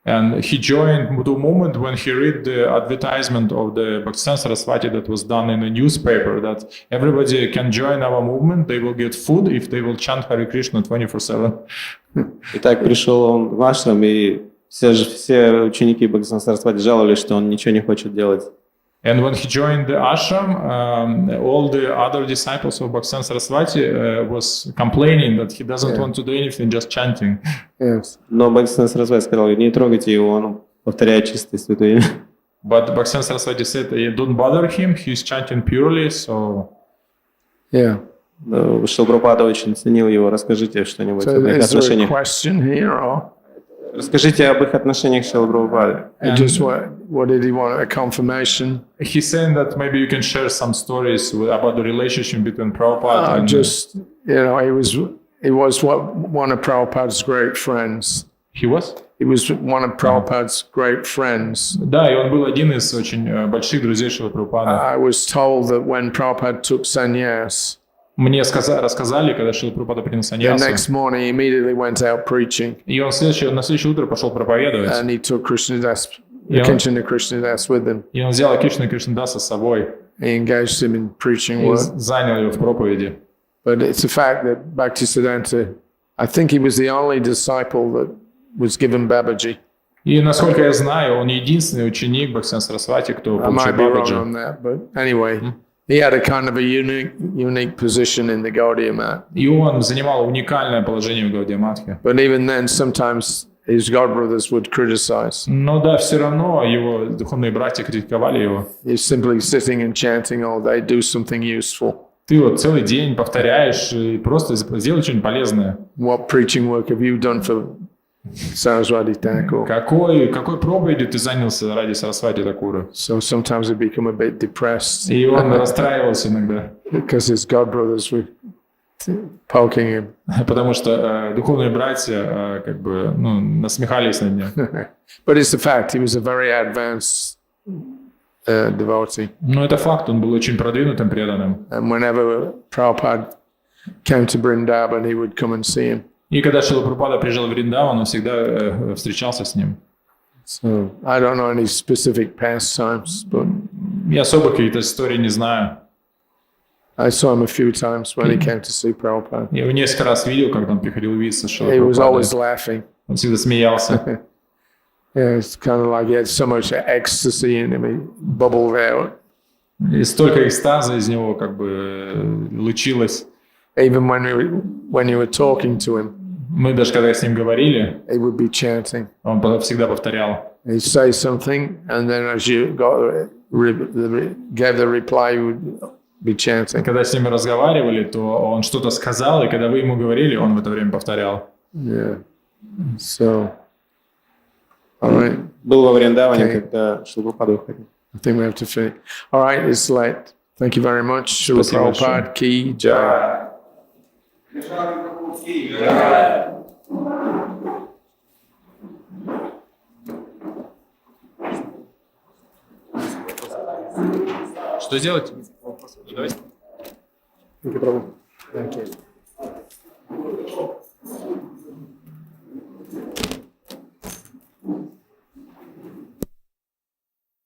And he joined the moment when he read the advertisement of the Bhaktisiddhanta Saraswati that was done in a newspaper that everybody can join our movement, they will get food if they will chant Hare Krishna 24/7. И так пришел он в ашрам, и все ученики Бхактисиданта Сарасвати жаловались, что он ничего не хочет делать. And when he joined the ashram, all the other disciples of Bhaktisiddhanta Saraswati was complaining that he doesn't want to do anything, just chanting. Yes. Но Бхактисиданта Сарасвати сказал, не трогайте его, он повторяет чистое святое имя. But Bhaktisiddhanta Saraswati said, don't bother him, he's chanting purely, so... Yeah. Шрила Прабхупада очень ценил его. Расскажите что-нибудь So об их is there a отношениях. question here or Расскажите об их отношениях с Шрилой Прабхупадой. just what did he want? A confirmation? He's saying that maybe you can share some stories about the relationship between Prabhupada and... Just, you know, he was one of Prabhupada's great friends. He was? He was one of Prabhupada's great friends. Да, и он был один из очень больших друзей Шрилы Прабхупады. I was told that when Prabhupada took sannyas, Мне рассказали, когда Шрила Прабхупада принял the саньясу, next morning he immediately went out preaching, и он на следующее утро пошел проповедовать, and he took Krishnadas, Yeah. Kinchana Krishnadas with him. и он взял Кришну и Кришнадаса с собой He engaged him in preaching и work. занял его в проповеди. But it's a fact that Bhaktisiddhanta, I think he was the only disciple that was given Babaji. И, насколько я знаю, он единственный ученик Бхактисиданта Сарасвати, кто I получил might be wrong Бабаджи. on that, but anyway, he had a kind of a unique position in the Gaudiya Mat. И он занимал уникальное положение в Гаудия Матхе. But even then, sometimes his godbrothers would criticize. Но да, все равно его духовные братья критиковали его. He's simply sitting and chanting all day, do something useful. Ты вот целый день повторяешь и просто сделай что-нибудь полезное. What preaching work have you done for Saraswati Thakur? Какой проповедью ты занялся ради Сарасвати Такура? So sometimes he'd become a bit depressed И он расстраивался иногда, because his godbrothers were poking him. потому что духовные братья как бы насмехались над ним. But it's a fact, he was a very advanced devotee. Но это факт, он был очень продвинутым преданным. And whenever Prabhupada came to Vrindavan, he would come and see him. И когда Шрила Прабхупада приезжал в Вриндаван, он всегда встречался с ним. So I don't know any specific pastimes, but Я особо какие-то истории не знаю. I saw him a few times when he came to see Prabhupada. Я его несколько раз видел, когда он приходил видеться с Шрилой He was always Прабхупадой. laughing. Он всегда смеялся. Yeah, it's kind of like he had so much ecstasy in him, he bubbled out. И столько экстаза из него как бы лучилось. Even when you were talking to him, Мы даже когда с ним говорили, he would be chanting. он всегда повторял. He'd say something, and then as you gave the reply, you would be chanting. Когда с ним разговаривали, то он что-то сказал, и когда вы ему говорили, он в это время повторял. Yeah. So, all right. Был во Вриндаване, Okay. когда Шрила Прабхупада уходил. I think we have to finish. All right, it's late. Thank you very much. Srila Спасибо Prabhupada ki jai. Что делать? Давайте. Thank you, Prabhu. Thank you.